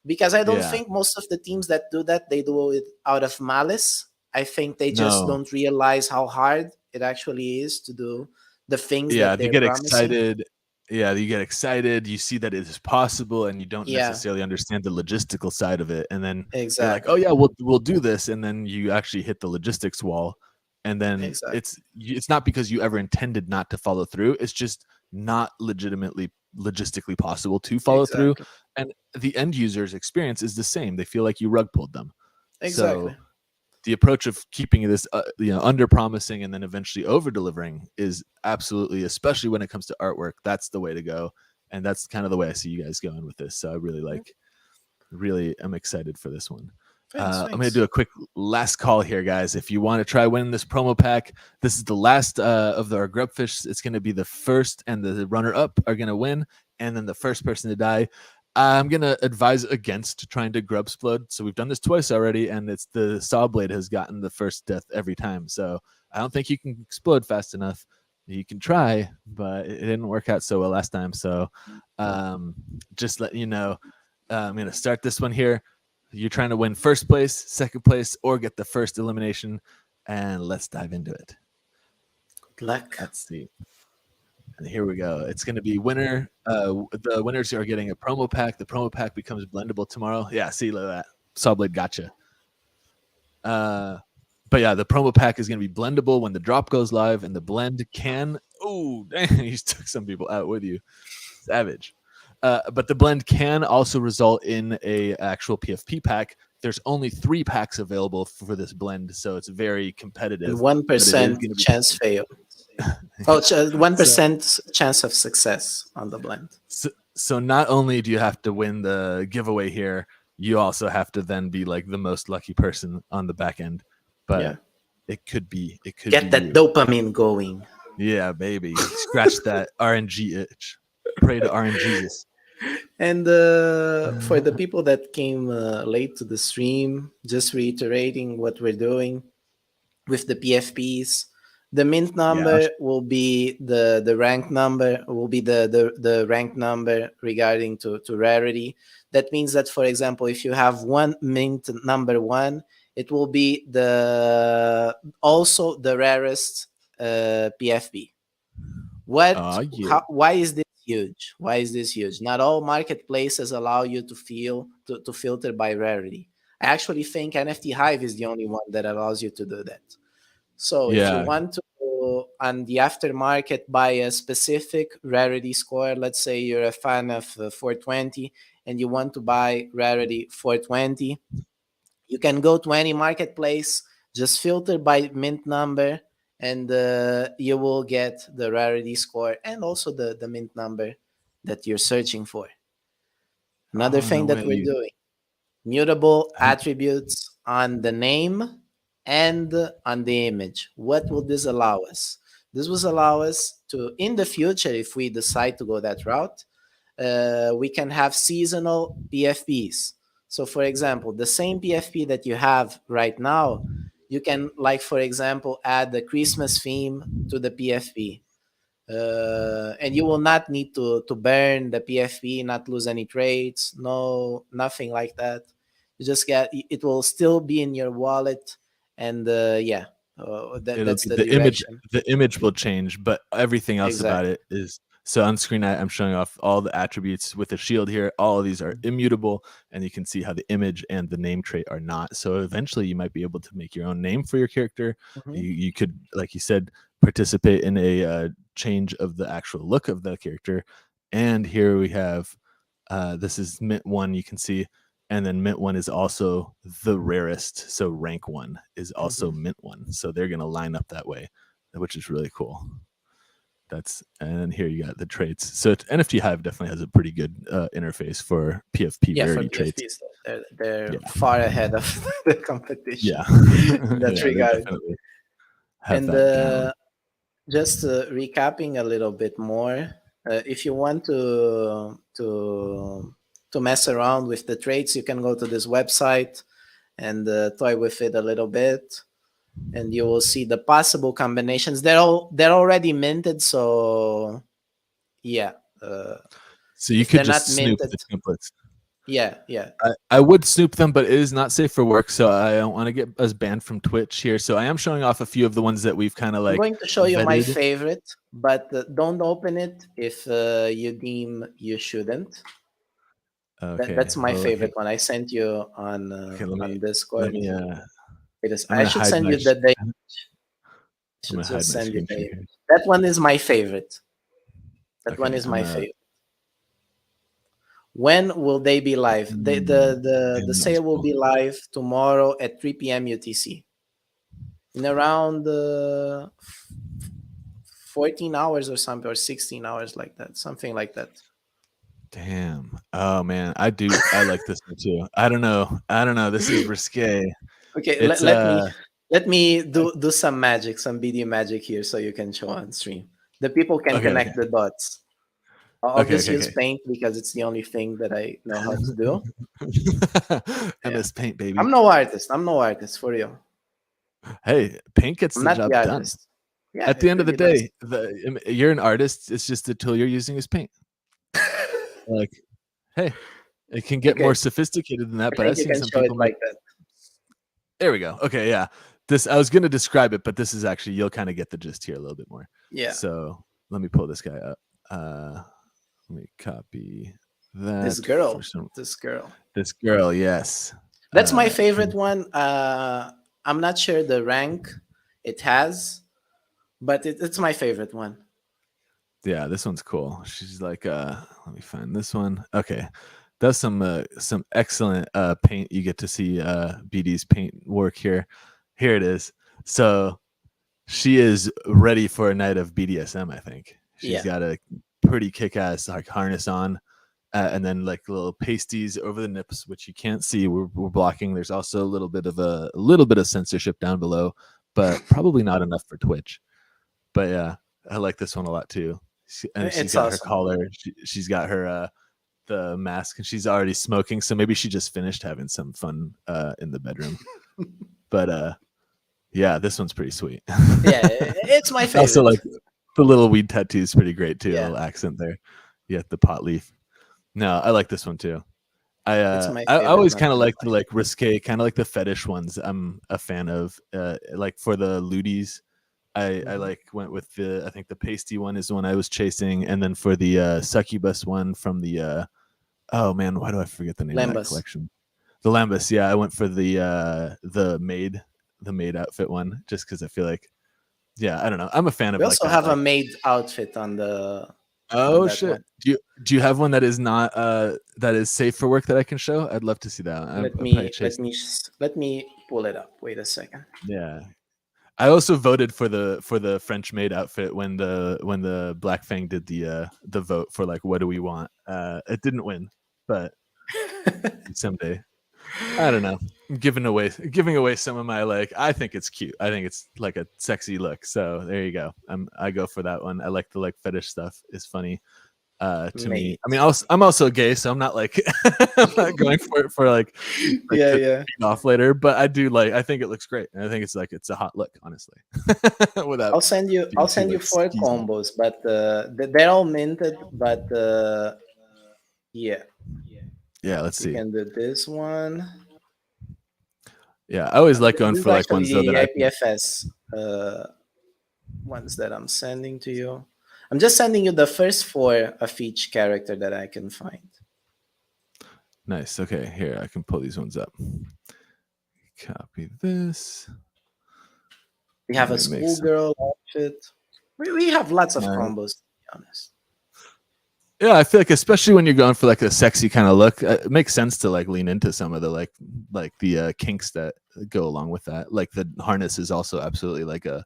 because I don't yeah. think most of the teams that do that, they do it out of malice. I think they just No, don't realize how hard it actually is to do the things yeah, that they they're get promising. excited. Yeah, you get excited, you see that it is possible, and you don't Yeah, necessarily understand the logistical side of it. And then you're like, oh exactly. yeah, we'll do this, and then you actually hit the logistics wall. And then Exactly. it's not because you ever intended not to follow through. It's just not legitimately logistically possible to follow through. Exactly. And the end user's experience is the same. They feel like you rug pulled them. So Exactly. the approach of keeping this under promising and then eventually over delivering is absolutely, especially when it comes to artwork, that's the way to go. And that's kind of the way I see you guys going with this. So I really am excited for this one. Thanks. I'm going to Thanks. do a quick last call here, guys. If you want to try winning this promo pack, this is the last of our grubfish. It's going to be the first, and the runner up are going to win, and then the first person to die. I'm going to advise against trying to grub explode. So we've done this twice already, and it's the saw blade has gotten the first death every time. So I don't think you can explode fast enough. You can try, but it didn't work out so well last time. So just letting you know, I'm going to start this one here. You're trying to win first place, second place, or get the first elimination. And let's dive into it. Good luck. Let's see. And here we go. It's going to be winner. The winners are getting a promo pack. The promo pack becomes blendable tomorrow. Yeah, see, look at that. Sawblade gotcha. But yeah, the promo pack is going to be blendable when the drop goes live, and the blend can. Oh, dang! You took some people out with you, savage. But the blend can also result in a actual PFP pack. There's only 3 packs available for this blend, so it's very competitive. And 1% chance fail. 1% chance of success on the blend. So not only do you have to win the giveaway here, you also have to then be like the most lucky person on the back end. But it could be. It could get that dopamine going. Yeah, baby. Scratch that RNG itch. Pray to RNGesus. And for the people that came late to the stream, just reiterating what we're doing with the PFPs. The mint number will be the rank number, will be the rank number regarding to rarity. That means that, for example, if you have one mint number 1, it will be also the rarest PFP. Why is this huge? Why is this huge? Not all marketplaces allow you to filter by rarity. I actually think NFT Hive is the only one that allows you to do that. So if you want to, on the aftermarket, buy a specific rarity score, let's say you're a fan of 420 and you want to buy rarity 420, you can go to any marketplace, just filter by mint number, and you will get the rarity score and also the mint number that you're searching for. Another thing that we're doing, mutable attributes on the name and on the image. What will this allow us? This will allow us to, in the future, if we decide to go that route, we can have seasonal PFPs. So, for example, the same PFP that you have right now, you can, like, for example, add the Christmas theme to the PFP. And you will not need to burn the PFP, not lose any trades, nothing like that. You just get, it will still be in your wallet. And that's the direction. The image will change, but everything else about it is. So on screen, I'm showing off all the attributes with the shield here. All of these are immutable, and you can see how the image and the name trait are not. So eventually you might be able to make your own name for your character. You could, like you said, participate in a change of the actual look of the character. And here we have, this is mint 1, you can see. And then mint 1 is also the rarest. So rank 1 is also mint 1. So they're going to line up that way, which is really cool. And then here you got the traits. So NFT Hive definitely has a pretty good interface for PFP rarity traits. They're far ahead of the competition. In that regard. And just recapping a little bit more, if you want to mess around with the traits, you can go to this website and toy with it a little bit, and you will see the possible combinations. They're already minted, so yeah. So you could just snoop the templates. Yeah. I would snoop them, but it is not safe for work, so I don't want to get us banned from Twitch here. So I am showing off a few of the ones that we've kind of like. I'm going to show you my favorite, but don't open it if you deem you shouldn't. Okay. That's my favorite one. I sent you on Discord. I should send you the date. That one is my favorite. That one is my favorite. When will they be live? The sale will be live tomorrow at 3 p.m. UTC. In around 14 hours or something, or 16 hours, like that. Something like that. Damn. Oh man, I like this one too. I don't know. This is risque. Okay, let me do some magic, some BD magic here, so you can show on stream. The people can connect the dots. I'll just use paint because it's the only thing that I know how to do. MS Paint, baby. I'm no artist for real. Hey, paint gets the job done. Yeah, at the end of the day, you're an artist. It's just the tool you're using is paint. Like, hey, it can get more sophisticated than that, but I've seen some people like that. There we go. Okay, yeah. I was going to describe it, but this is actually, you'll kind of get the gist here a little bit more. Yeah. So let me pull this guy up. Let me copy that This for girl, some. this girl. This girl, yes. That's my Can favorite one. I'm not sure the rank it has, but it's my favorite one. Yeah, this one's cool. She's like, let me find this one. Okay. Does some excellent paint. You get to see BD's paint work here. Here it is. So she is ready for a night of BDSM, I think. She's Yeah. got a pretty kick-ass like harness on. And then like little pasties over the nips, which you can't see. We're blocking. There's also a little bit of censorship down below, but probably not enough for Twitch. But yeah, I like this one a lot too. And she's It's got her awesome. collar. She's got her the mask, and she's already smoking. So maybe she just finished having some fun in the bedroom. But yeah, this one's pretty sweet. Yeah, it's my I also favorite. like the little weed tattoo is pretty great too. A Yeah, little accent there. Yeah, the pot leaf. No, I like this one too. it's my I favorite always one kind of too. like the like risque, kind of like the fetish ones. I'm a fan of. Like for the ludies, I Mhm. like went with the I think the pasty one is the one I was chasing, and then for the succubus one from the oh man, why do I forget the name of that Lambus. collection? The Lambus, yeah, I went for the maid outfit one just because I feel like yeah, I don't know. I'm a fan We of like also that have a like maid outfit on oh that one. shit. Do you have one that is not that is safe for work that I can show? I'd love to see that. Let I'll probably me chase. let me pull it up. Wait a second. Yeah. I also voted for the French maid outfit when the Black Fang did the vote for like what do we want. It didn't win, but someday. I don't know. Giving away some of my like I think it's cute. I think it's like a sexy look. So there you go. I go for that one. I like the like fetish stuff. It's funny. To me. Maid. I mean, I'm also gay, so I'm not like I'm not going for it for like Yeah, to yeah. beat off later. But I do like. I think it looks great, and I think it's a hot look, honestly, without I'll being too send you like four skeezy. combos, but they're all minted. But yeah, Yeah, let's you see. can do this one. Yeah, I always like going This is for like actually ones though the that I can. IPFS ones that I'm sending to you. I'm just sending you the first four of each character that I can find. Nice. Okay, here I can pull these ones up. Copy this. We have a Let me make some. schoolgirl outfit. We have lots of Nice. combos, to be honest. Yeah, I feel like especially when you're going for like a sexy kind of look, it makes sense to like lean into some of the like the kinks that go along with that. Like the harness is also absolutely like a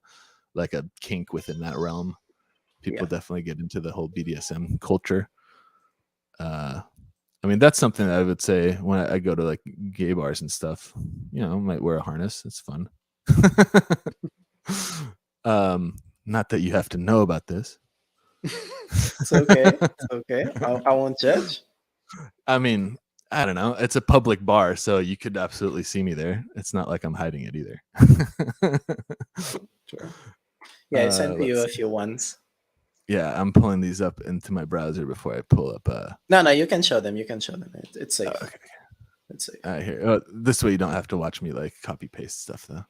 kink within that realm. People Yeah. definitely get into the whole BDSM culture. Uh, I mean, that's something that I would say when I go to like gay bars and stuff. You know, might wear a harness. It's fun. Not that you have to know about this. It's okay. It's okay. I won't judge. I mean, I don't know. It's a public bar, so you could absolutely see me there. It's not like I'm hiding it either. Sure. Yeah, I sent to you Let's a see. few ones. Yeah, I'm pulling these up into my browser before I pull up. No, you can show them. You can show them. It's Oh, safe. okay. It's safe. Here. Oh, this way you don't have to watch me like copy paste stuff though.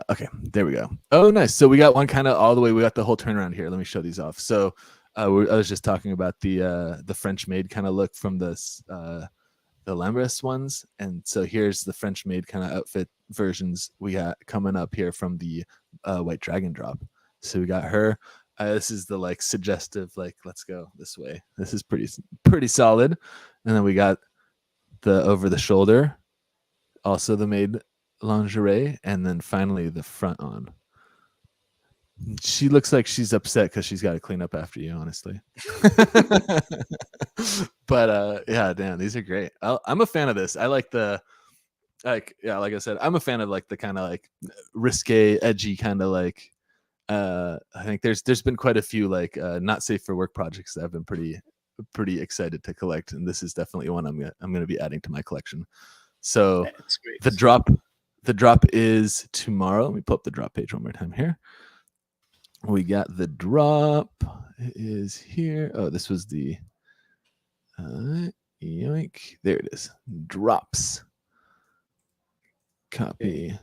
Okay, there we go. Oh, nice. So we got one kind of all the way. We got the whole turnaround here. Let me show these off. So I was just talking about the French maid kind of look from the Lambris ones, and so here's the French maid kind of outfit versions we got coming up here from the White Dragon drop. So we got her. This is the like suggestive, like let's go this way. This is pretty solid. And then we got the over the shoulder, also the maid lingerie, and then finally the front on. She looks like she's upset because she's got to clean up after you, honestly. But yeah, damn, these are great. I'm a fan of this. I like the like yeah, like I said, I'm a fan of like the kind of like risque, edgy kind of like. I think there's been quite a few like not safe for work projects that I've been pretty excited to collect, and this is definitely one I'm gonna be adding to my collection. So Yeah, it's great. the drop is tomorrow. Let me pull up the drop page one more time here. We got the drop. It is here. Oh, this was the yoink. There it is. Drops. Copy. Okay.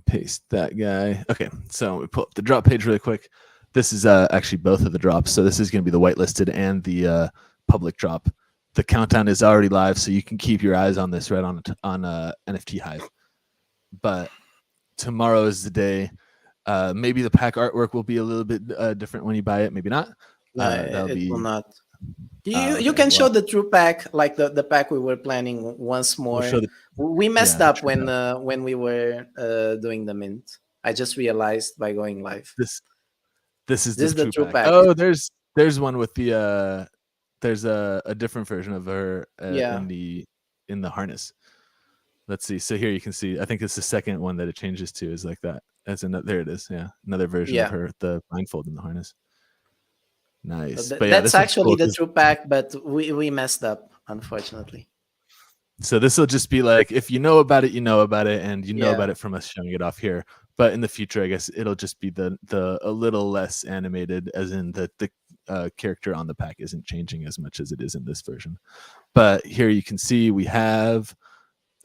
Paste that guy. Okay, so we pull up the drop page really quick. This is actually both of the drops. So this is going to be the whitelisted and the public drop. The countdown is already live, so you can keep your eyes on this right on NFT Hive. But tomorrow is the day. Maybe the pack artwork will be a little bit different when you buy it. Maybe not. No, That'll it will be. not. You Okay. can show Well, the true pack, like the pack we were planning once we'll more. show the We messed the up true pack. when we were doing the mint. I just realized by going live. This is This the is the true true pack. pack. Oh, there's one with the there's a different version of her Yeah, in the harness. Let's see. So here you can see. I think it's the second one that it changes to is like that. That's another. There it is. Yeah, another version of yeah. her, the blindfold in the harness. Nice. But yeah, That's this one's actually cool. the true pack, but we messed up, unfortunately. So this will just be like, if you know about it, you know about it, and you know Yeah. about it from us showing it off here. But in the future, I guess it'll just be the a little less animated, as in the character on the pack isn't changing as much as it is in this version. But here you can see we have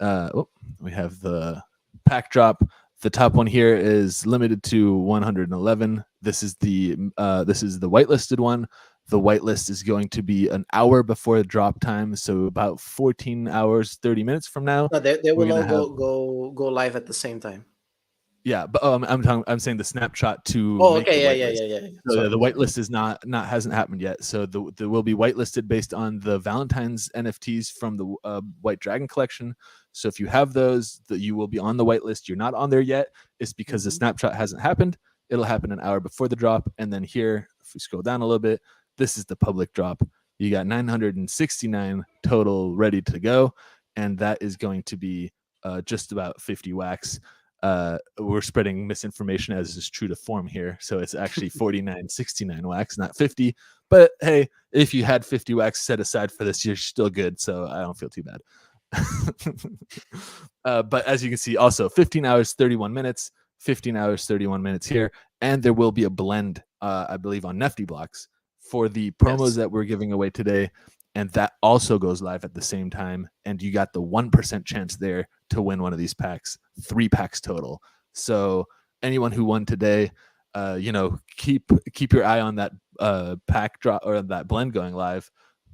the pack drop. The top one here is limited to 111. This is the whitelisted one. The whitelist is going to be an hour before drop time, so about 14 hours, 30 minutes from now. No, they We're will gonna all have go live at the same time. yeah, but I'm saying the snapshot to Oh, make the okay, whitelist. yeah. So the Sorry. whitelist is not hasn't happened yet. So the will be whitelisted based on the Valentine's NFTs from the White Dragon collection. So if you have those, you will be on the whitelist. You're not on there yet. It's because the snapshot hasn't happened. It'll happen an hour before the drop, and then here, if we scroll down a little bit, this is the public drop. You got 969 total ready to go, and that is going to be just about 50 wax. We're spreading misinformation as is true to form here. So it's actually 49.69 wax, not 50. But hey, if you had 50 wax set aside for this, you're still good. So I don't feel too bad. But as you can see, also 15 hours, 31 minutes, 15 hours, 31 minutes here. And there will be a blend, I believe, on Nefty blocks for the promos that we're giving away today. And that also goes live at the same time. And you got the 1% chance there to win one of these packs, 3 packs total. So anyone who won today, keep your eye on that pack drop or that blend going live.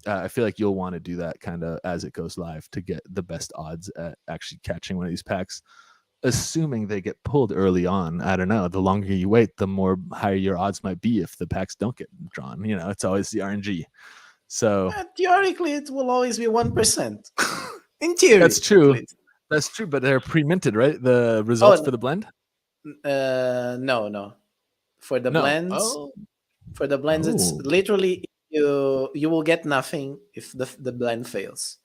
I feel like you'll want to do that kind of as it goes live to get the best odds at actually catching one of these packs, assuming they get pulled early on. I don't know. The longer you wait, the more higher your odds might be if the packs don't get drawn. It's always the RNG. So Theoretically, it will always be 1%. In theory, that's true. That's true, but they're pre-minted, right? The results for the blend? No. For the blends, it's literally you will get nothing if the blend fails.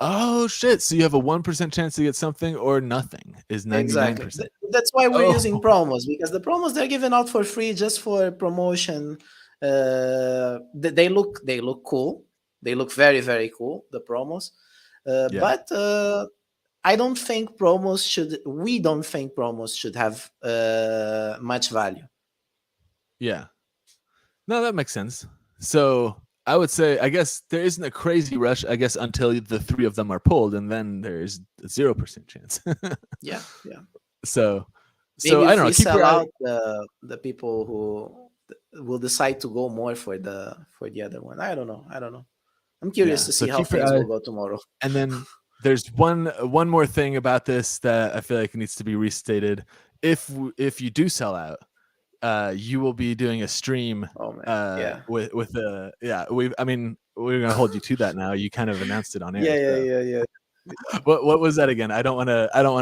Oh shit! So you have a 1% chance to get something, or nothing is 99%. Exactly. That's why we're using promos, because the promos they're given out for free just for promotion. They look cool. They look very, very cool, the promos. But I don't think promos should. We don't think promos should have much value. Yeah. No, that makes sense. So I would say, I guess there isn't a crazy rush, I guess, until the 3 of them are pulled, and then there's a 0% chance. Yeah. So Maybe I if don't know. we Keep sell your out the people who will decide to go more for the other one. I don't know. I'm curious to see how things will go tomorrow. And then there's one more thing about this that I feel like needs to be restated. If you do sell out, you will be doing a stream with we're gonna hold you to that now. You kind of announced it on air. Yeah. What was that again? I don't want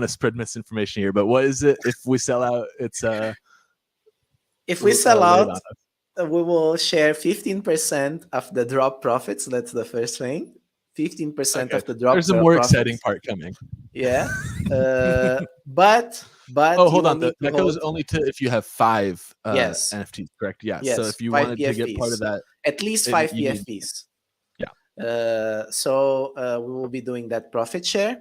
to spread misinformation here, but what is it? If we sell out, it's if we sell out, we will share 15% of the drop profits. That's the first thing. 15% of the drop. There's a more exciting part coming. Yeah, but hold on. That goes only to if you have 5 NFTs, correct? Yeah. Yes. So if you wanted to get part of that, at least 5 PFPs. So we will be doing that profit share.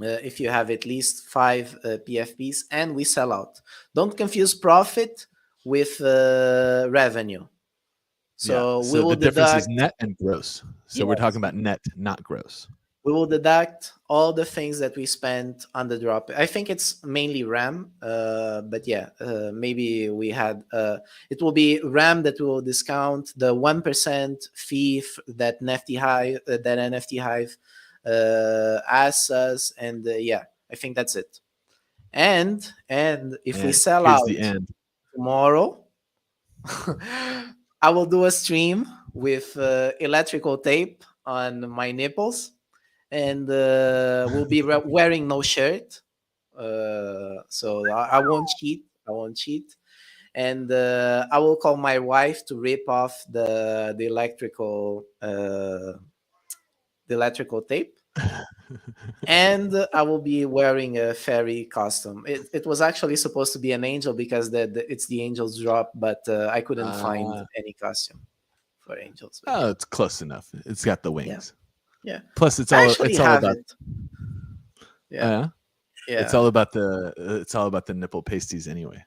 If you have at least 5 PFPs and we sell out, don't confuse profit with revenue. So we will the difference is net and gross. So we're talking about net, not gross. we will deduct all the things that we spent on the drop. I think it's mainly RAM, but yeah, maybe we had. It will be RAM that will discount the 1% fee that NFT Hive asks us, and yeah, I think that's it. And if we And sell here's the out end. tomorrow, I will do a stream with electrical tape on my nipples, and we'll be wearing no shirt. So I won't cheat. I won't cheat, and I will call my wife to rip off the electrical tape, and I will be wearing a fairy costume. It was actually supposed to be an angel because it's the angel's drop, but I couldn't find Uh, any costume for angels. But oh, yeah, it's close enough. It's got the yeah, wings. yeah. Plus, I actually it's all have about. it. Yeah, Uh, it's yeah. all about the nipple pasties anyway.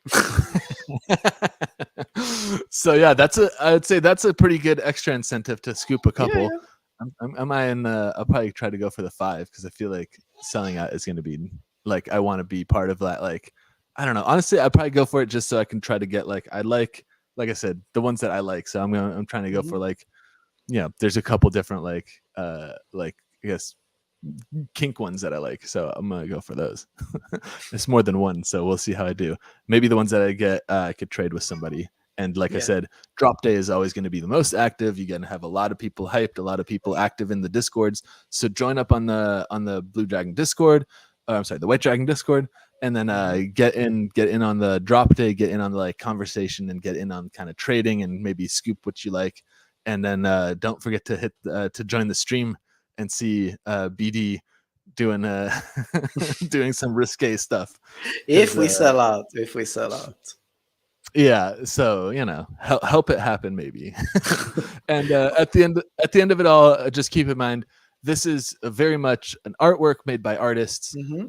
So yeah, I would say that's a pretty good extra incentive to scoop a Yeah, couple. yeah. I'll probably try to go for the 5 because I feel like selling out is going to be like I want to be part of that. Like I don't know. Honestly, I'd probably go for it just so I can try to get like like I said, the ones that I like. So I'm trying to go Mhm. for like there's a couple different like I guess kink ones that I like. So I'm gonna go for those. It's more than one, so we'll see how I do. Maybe the ones that I get, I could trade with somebody. And like I Yeah. said, drop day is always going to be the most active. You're going to have a lot of people hyped, a lot of people active in the discords. So join up on the Blue Dragon Discord. I'm sorry, the White Dragon Discord, and then Mhm. get in on the drop day, get in on the like conversation, and get in on kind of trading and maybe scoop what you like. And then don't forget to to join the stream and see BD doing doing some risque stuff because If we sell out. yeah, so help it happen maybe. And at the end of it all, just keep in mind this is very much an artwork made by artists. Mhm.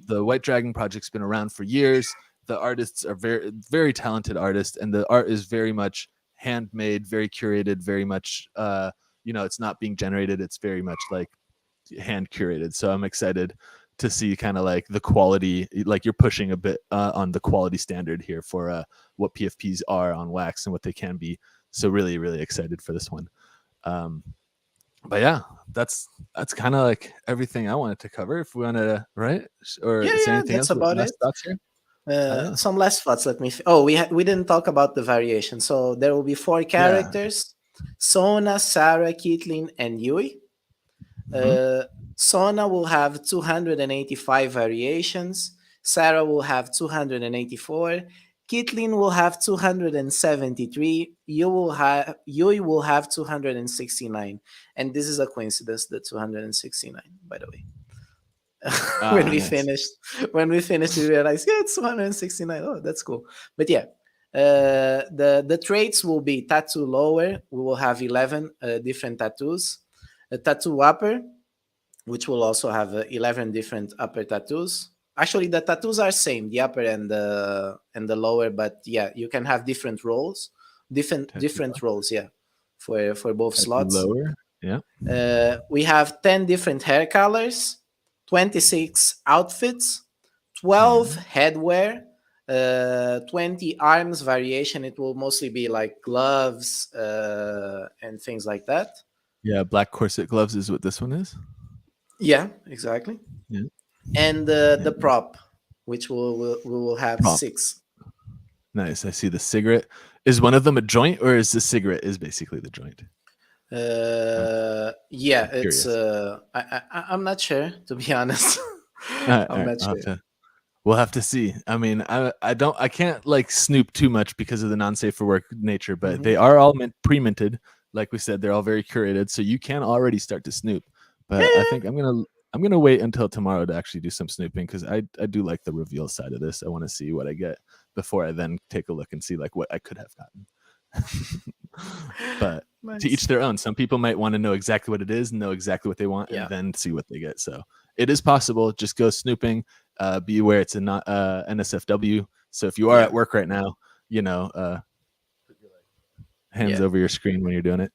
The White Dragon project's been around for years. The artists are very very talented artists, and the art is very much handmade, very curated, very much it's not being generated. It's very much like hand curated. So I'm excited to see kind of like the quality, like you're pushing a bit on the quality standard here for what PFPs are on wax and what they can be. So really, really excited for this one. Um, but yeah, that's kind of like everything I wanted to cover. If we want to, right? Or Yeah, is there yeah, anything that's else? about Last it. thoughts here? I don't know. Some last thoughts. Let me. We didn't talk about the variation. So there will be 4 Yeah. characters: Sona, Sarah, Caitlyn, and Yui. Mhm. Uh, Sona will have 285 variations. Sarah will have 284. Caitlyn will have 273. Yui will have 269. And this is a coincidence, the 269, by the way. when we Nice. finished we realized, yeah, it's 269. Oh, that's cool. But yeah, the traits will be tattoo lower. We will have 11 different tattoos. A tattoo upper, which will also have 11 different upper tattoos. Actually, the tattoos are same, the upper and the lower, but yeah, you can have different roles, Tattoo different roles, yeah, for both tattoo slots. lower. Yeah. We have 10 different hair colors, 26 outfits, 12 Mhm. headwear, 20 arms variation. It will mostly be like gloves and things like that. Yeah. Black corset gloves is what this one is. Yeah, exactly. Yeah. And Yeah. the prop, which we will have Prop. 6. Nice. I see the cigarette. Is one of them a joint, or is the cigarette is basically the joint? I'm Yeah, it's. curious. I'm not sure, to be honest. All I'm right. not I'll have sure. to. We'll have to see. I mean, I can't like snoop too much because of the non-safe for work nature, but they Hmm. are all pre-minted. Like we said, they're all very curated, so you can already start to snoop. But I Yeah, think I'm gonna wait until tomorrow to actually do some snooping because I do like the reveal side of this. I want to see what I get before I then take a look and see like what I could have gotten. But to each nice. their own. Some people might want to know exactly what it is, know exactly what they want, and Yeah, then see what they get. So it is possible. Just go snooping. Be aware it's a not NSFW. So if you are yeah. at work right now, hands Yeah. over your screen when you're doing it.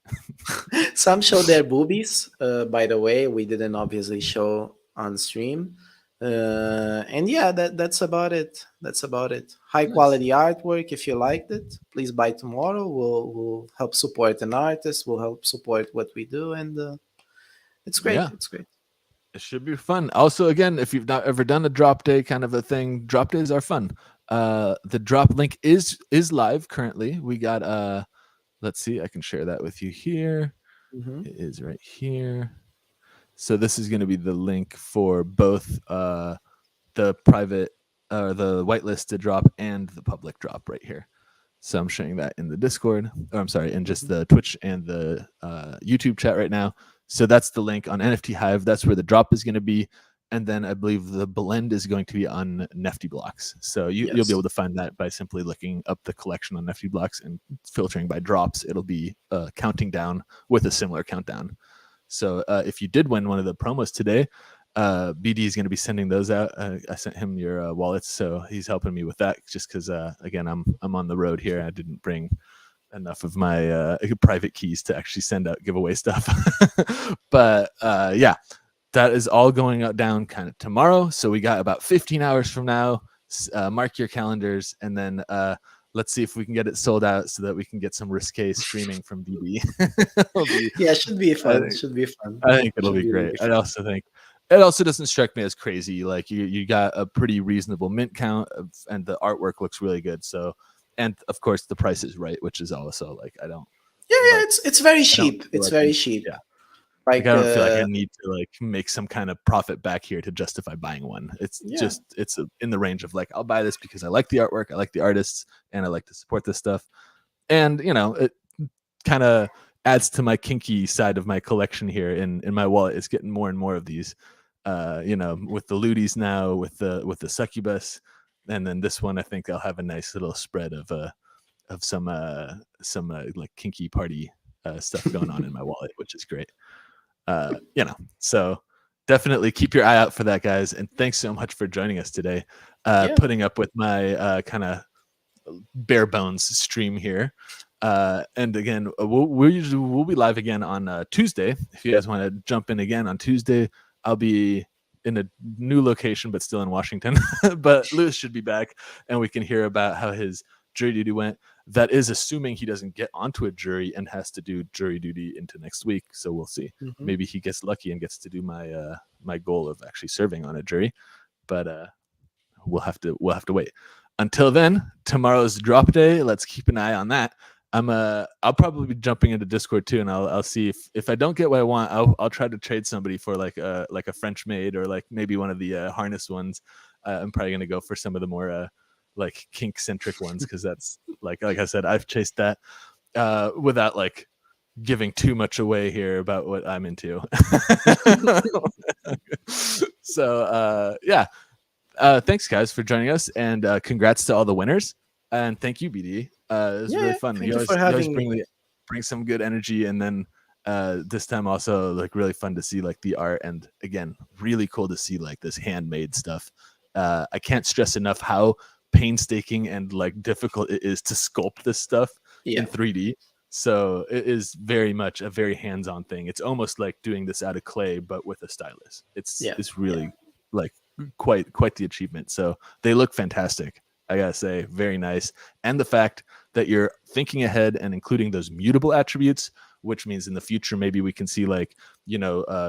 Some show their boobies. By the way, we didn't obviously show on stream. And yeah, that's about it. That's about it. High Nice. quality artwork. If you liked it, please buy tomorrow. We'll help support an artist. We'll help support what we do, and it's great. Yeah, It's great. it should be fun. Also, again, if you've not ever done a drop day kind of a thing, drop days are fun. The drop link is live currently. We got let's see, I can share that with you here. Hmm. It is right here. So this is going to be the link for both the private or the whitelisted drop and the public drop right here. So I'm showing that in the Discord, or I'm sorry, in just Hmm. the Twitch and the YouTube chat right now. So that's the link on NFT Hive. That's where the drop is going to be. And then I believe the blend is going to be on Nifty Blocks. So you'll be Yes. able to find that by simply looking up the collection on Nifty Blocks and filtering by drops. It'll be counting down with a similar countdown. So if you did win one of the promos today, BD is going to be sending those out. I sent him your wallets, so he's helping me with that. Just because, again, I'm on the road here. I didn't bring enough of my private keys to actually send out giveaway stuff. But yeah, that is all going down kind of tomorrow. So we got about 15 hours from now. Mark your calendars, and then let's see if we can get it sold out so that we can get some risque streaming from BD. Yeah, should be I fun. think, Should be fun. I think it'll Should be be great. really I fun. also think it also doesn't strike me as crazy. Like you got a pretty reasonable mint count, and the artwork looks really good. So, and of course the price is right, which is also like Yeah, yeah. like It's very I don't cheap. feel It's like very cheap. yeah, like Like I don't feel like I need to like make some kind of profit back here to justify buying one. It's yeah, just in the range of like I'll buy this because I like the artwork, I like the artists, and I like to support this stuff. And it kind of adds to my kinky side of my collection here in my wallet. It's getting more and more of these, with the Ludies now, with the succubus, and then this one I think I'll have a nice little spread of some like kinky party stuff going on in my wallet, which is great. So definitely keep your eye out for that, guys. And thanks so much for joining us today, yeah, putting up with my kind of bare bones stream here. And again, we'll be live again on Tuesday. If you guys want to jump in again on Tuesday, I'll be in a new location, but still in Washington. But Lewis should be back, and we can hear about how his jury duty went. That is assuming he doesn't get onto a jury and has to do jury duty into next week. So we'll see. hmm Maybe he gets lucky and gets to do my goal of actually serving on a jury. But we'll have to wait. Until then, tomorrow's drop day. Let's keep an eye on that. I'll probably be jumping into Discord too, and I'll see if I don't get what I want, I'll try to trade somebody for like a French maid or like maybe one of the harness ones. I'm probably gonna go for some of the more like kink centric ones because that's like I said, I've chased that without like giving too much away here about what I'm into. So yeah. Thanks guys for joining us, and congrats to all the winners, and thank you BD. It was yeah, really yeah. fun. Thank You you for always having me. bring some good energy, and then this time also like really fun to see like the art, and again really cool to see like this handmade stuff. I can't stress enough how painstaking and like difficult it is to sculpt this stuff in Yeah, 3D. So it is very much a very hands-on thing. It's almost like doing this out of clay but with a stylus. yeah, It's yeah. really like quite the achievement. So they look fantastic. I gotta say, very nice. And the fact that you're thinking ahead and including those mutable attributes, which means in the future maybe we can see like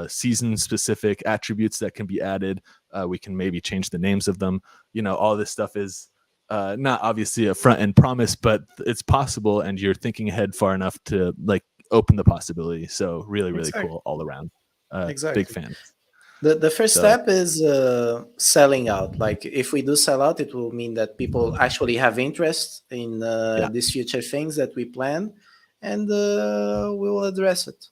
season specific attributes that can be added. We can maybe change the names of them. All this stuff is not obviously a front end promise, but it's possible, and you're thinking ahead far enough to like open the possibility. So really Exactly, cool all around. Big exactly. fan. The first So step is selling out. Like if we do sell out, it will mean that people actually have interest in yeah. these future things that we plan, and we will address it.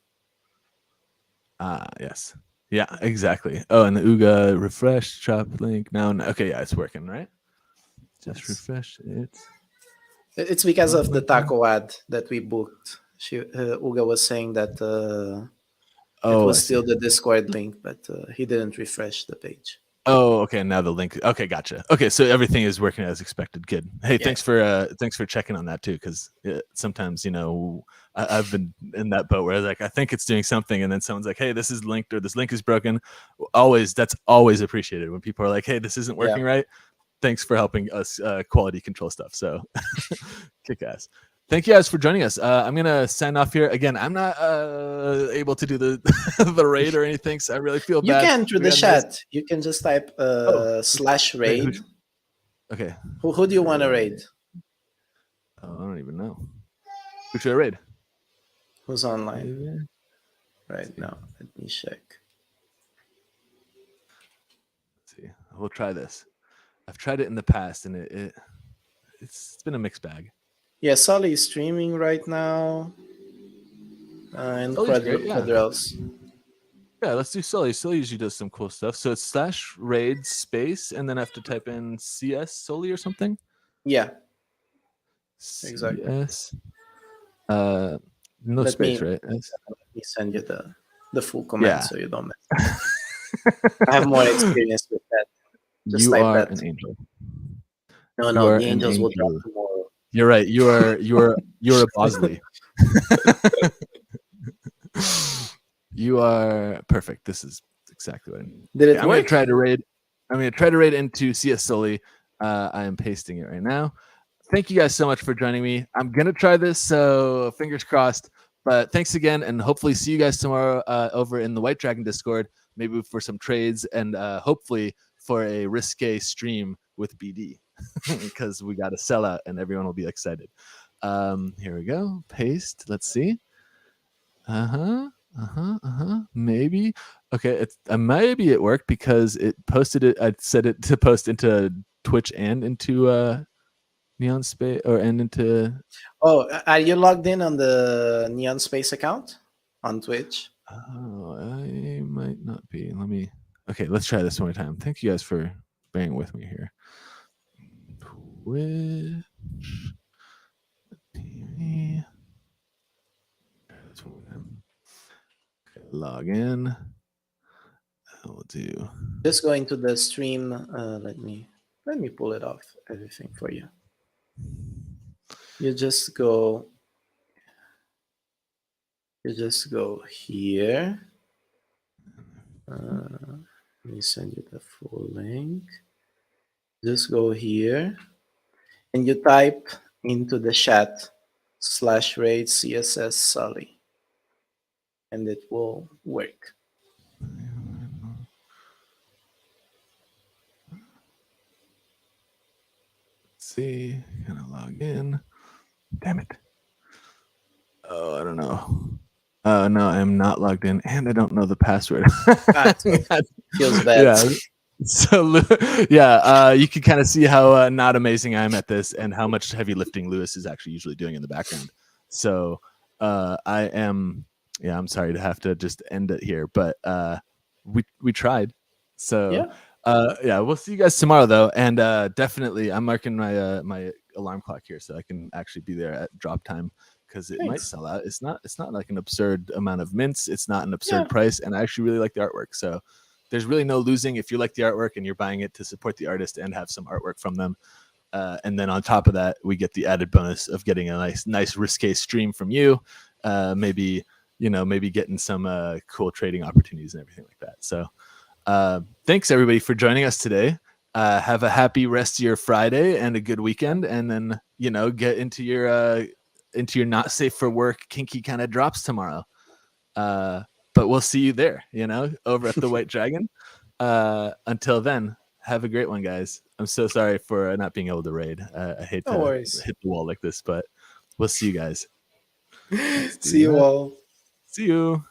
Yes. Yeah, exactly. Oh, and the Uga refresh chop link. Now, okay, yeah, it's working, right? Just Yes. refresh it. It's because Boom, of the boom, boom. taco ad that we booked. Uga was saying that it Oh, was I see. still the Discord link, but he didn't refresh the page. Oh, okay. Now the link. Okay, gotcha. Okay, so everything is working as expected. Good. Hey, Yeah. thanks for checking on that too, because sometimes I've been in that boat where like I think it's doing something, and then someone's like, "Hey, this is linked," or "This link is broken." That's always appreciated when people are like, "Hey, this isn't working right." Thanks for helping us quality control stuff. So kick ass. Thank you guys for joining us. I'm gonna sign off here again. I'm not able to do the the raid or anything, so I really feel You bad. can through We the got nice. chat. You can just type Oh, slash wait, raid. okay. Who do you want to raid? Oh, I don't even know. Who should I raid? Who's online right now? Let me check. Let's see. We'll try this. I've tried it in the past, and it's been a mixed bag. Yeah, Sully is streaming right now. And Sully's great, yeah. Quadrels. Yeah, let's do Sully. Sully usually does some cool stuff. So it's slash raid space, and then I have to type in CS Sully or something. Yeah, CS. exactly. No Let space, me right? let me send you the full command Yeah. so you don't mess. I have more experience with that. Just You type are that. an angel. No, You no, are the an angels will drop angel. tomorrow. You're right. You're a Bosley. You are perfect. This is exactly what I need. Did it I'm gonna work? try to raid. I'm gonna try to raid into CS Sully. I am pasting it right now. Thank you guys so much for joining me. I'm gonna try this, so fingers crossed. But thanks again, and hopefully see you guys tomorrow over in the White Dragon Discord, maybe for some trades, and hopefully for a risque stream with BD, because we got to sell out, and everyone will be excited. Here we go. Paste. Let's see. Maybe. Okay, maybe it worked because it posted it. I set it to post into Twitch and into NoenSpace and into. Oh, are you logged in on the NeonSpace account on Twitch? Oh, I might not be. Let me. Okay, let's try this one more time. Thank you guys for bearing with me here. Twitch TV. Okay, log in. I'll do. Just go into the stream. Let me pull it off everything for you. You just go here. Let me send you the full link. Just go here and you type into the chat /raid CSS Sully and it will work. See, gonna log in. Damn it. Oh, I don't know. Oh no, I'm not logged in, and I don't know the password. Feels bad. Yeah. So yeah, you can kind of see how not amazing I am at this, and how much heavy lifting Lewis is actually usually doing in the background. So I am. Yeah, I'm sorry to have to just end it here, but we tried. So yeah, we'll see you guys tomorrow though, and definitely I'm marking my my alarm clock here so I can actually be there at drop time, because it might sell out. It's not like an absurd amount of mints. It's not an absurd price, and I actually really like the artwork. So there's really no losing if you like the artwork and you're buying it to support the artist and have some artwork from them. And then on top of that, we get the added bonus of getting a nice risque stream from you. Maybe getting some cool trading opportunities and everything like that. So thanks everybody for joining us today. Have a happy rest of your Friday and a good weekend, and then get into your not safe for work kinky kind of drops tomorrow. But we'll see you there, over at the White Dragon. Until then, have a great one, guys. I'm so sorry for not being able to raid. I hate to hit the wall like this, but we'll see you guys. See you all. See you.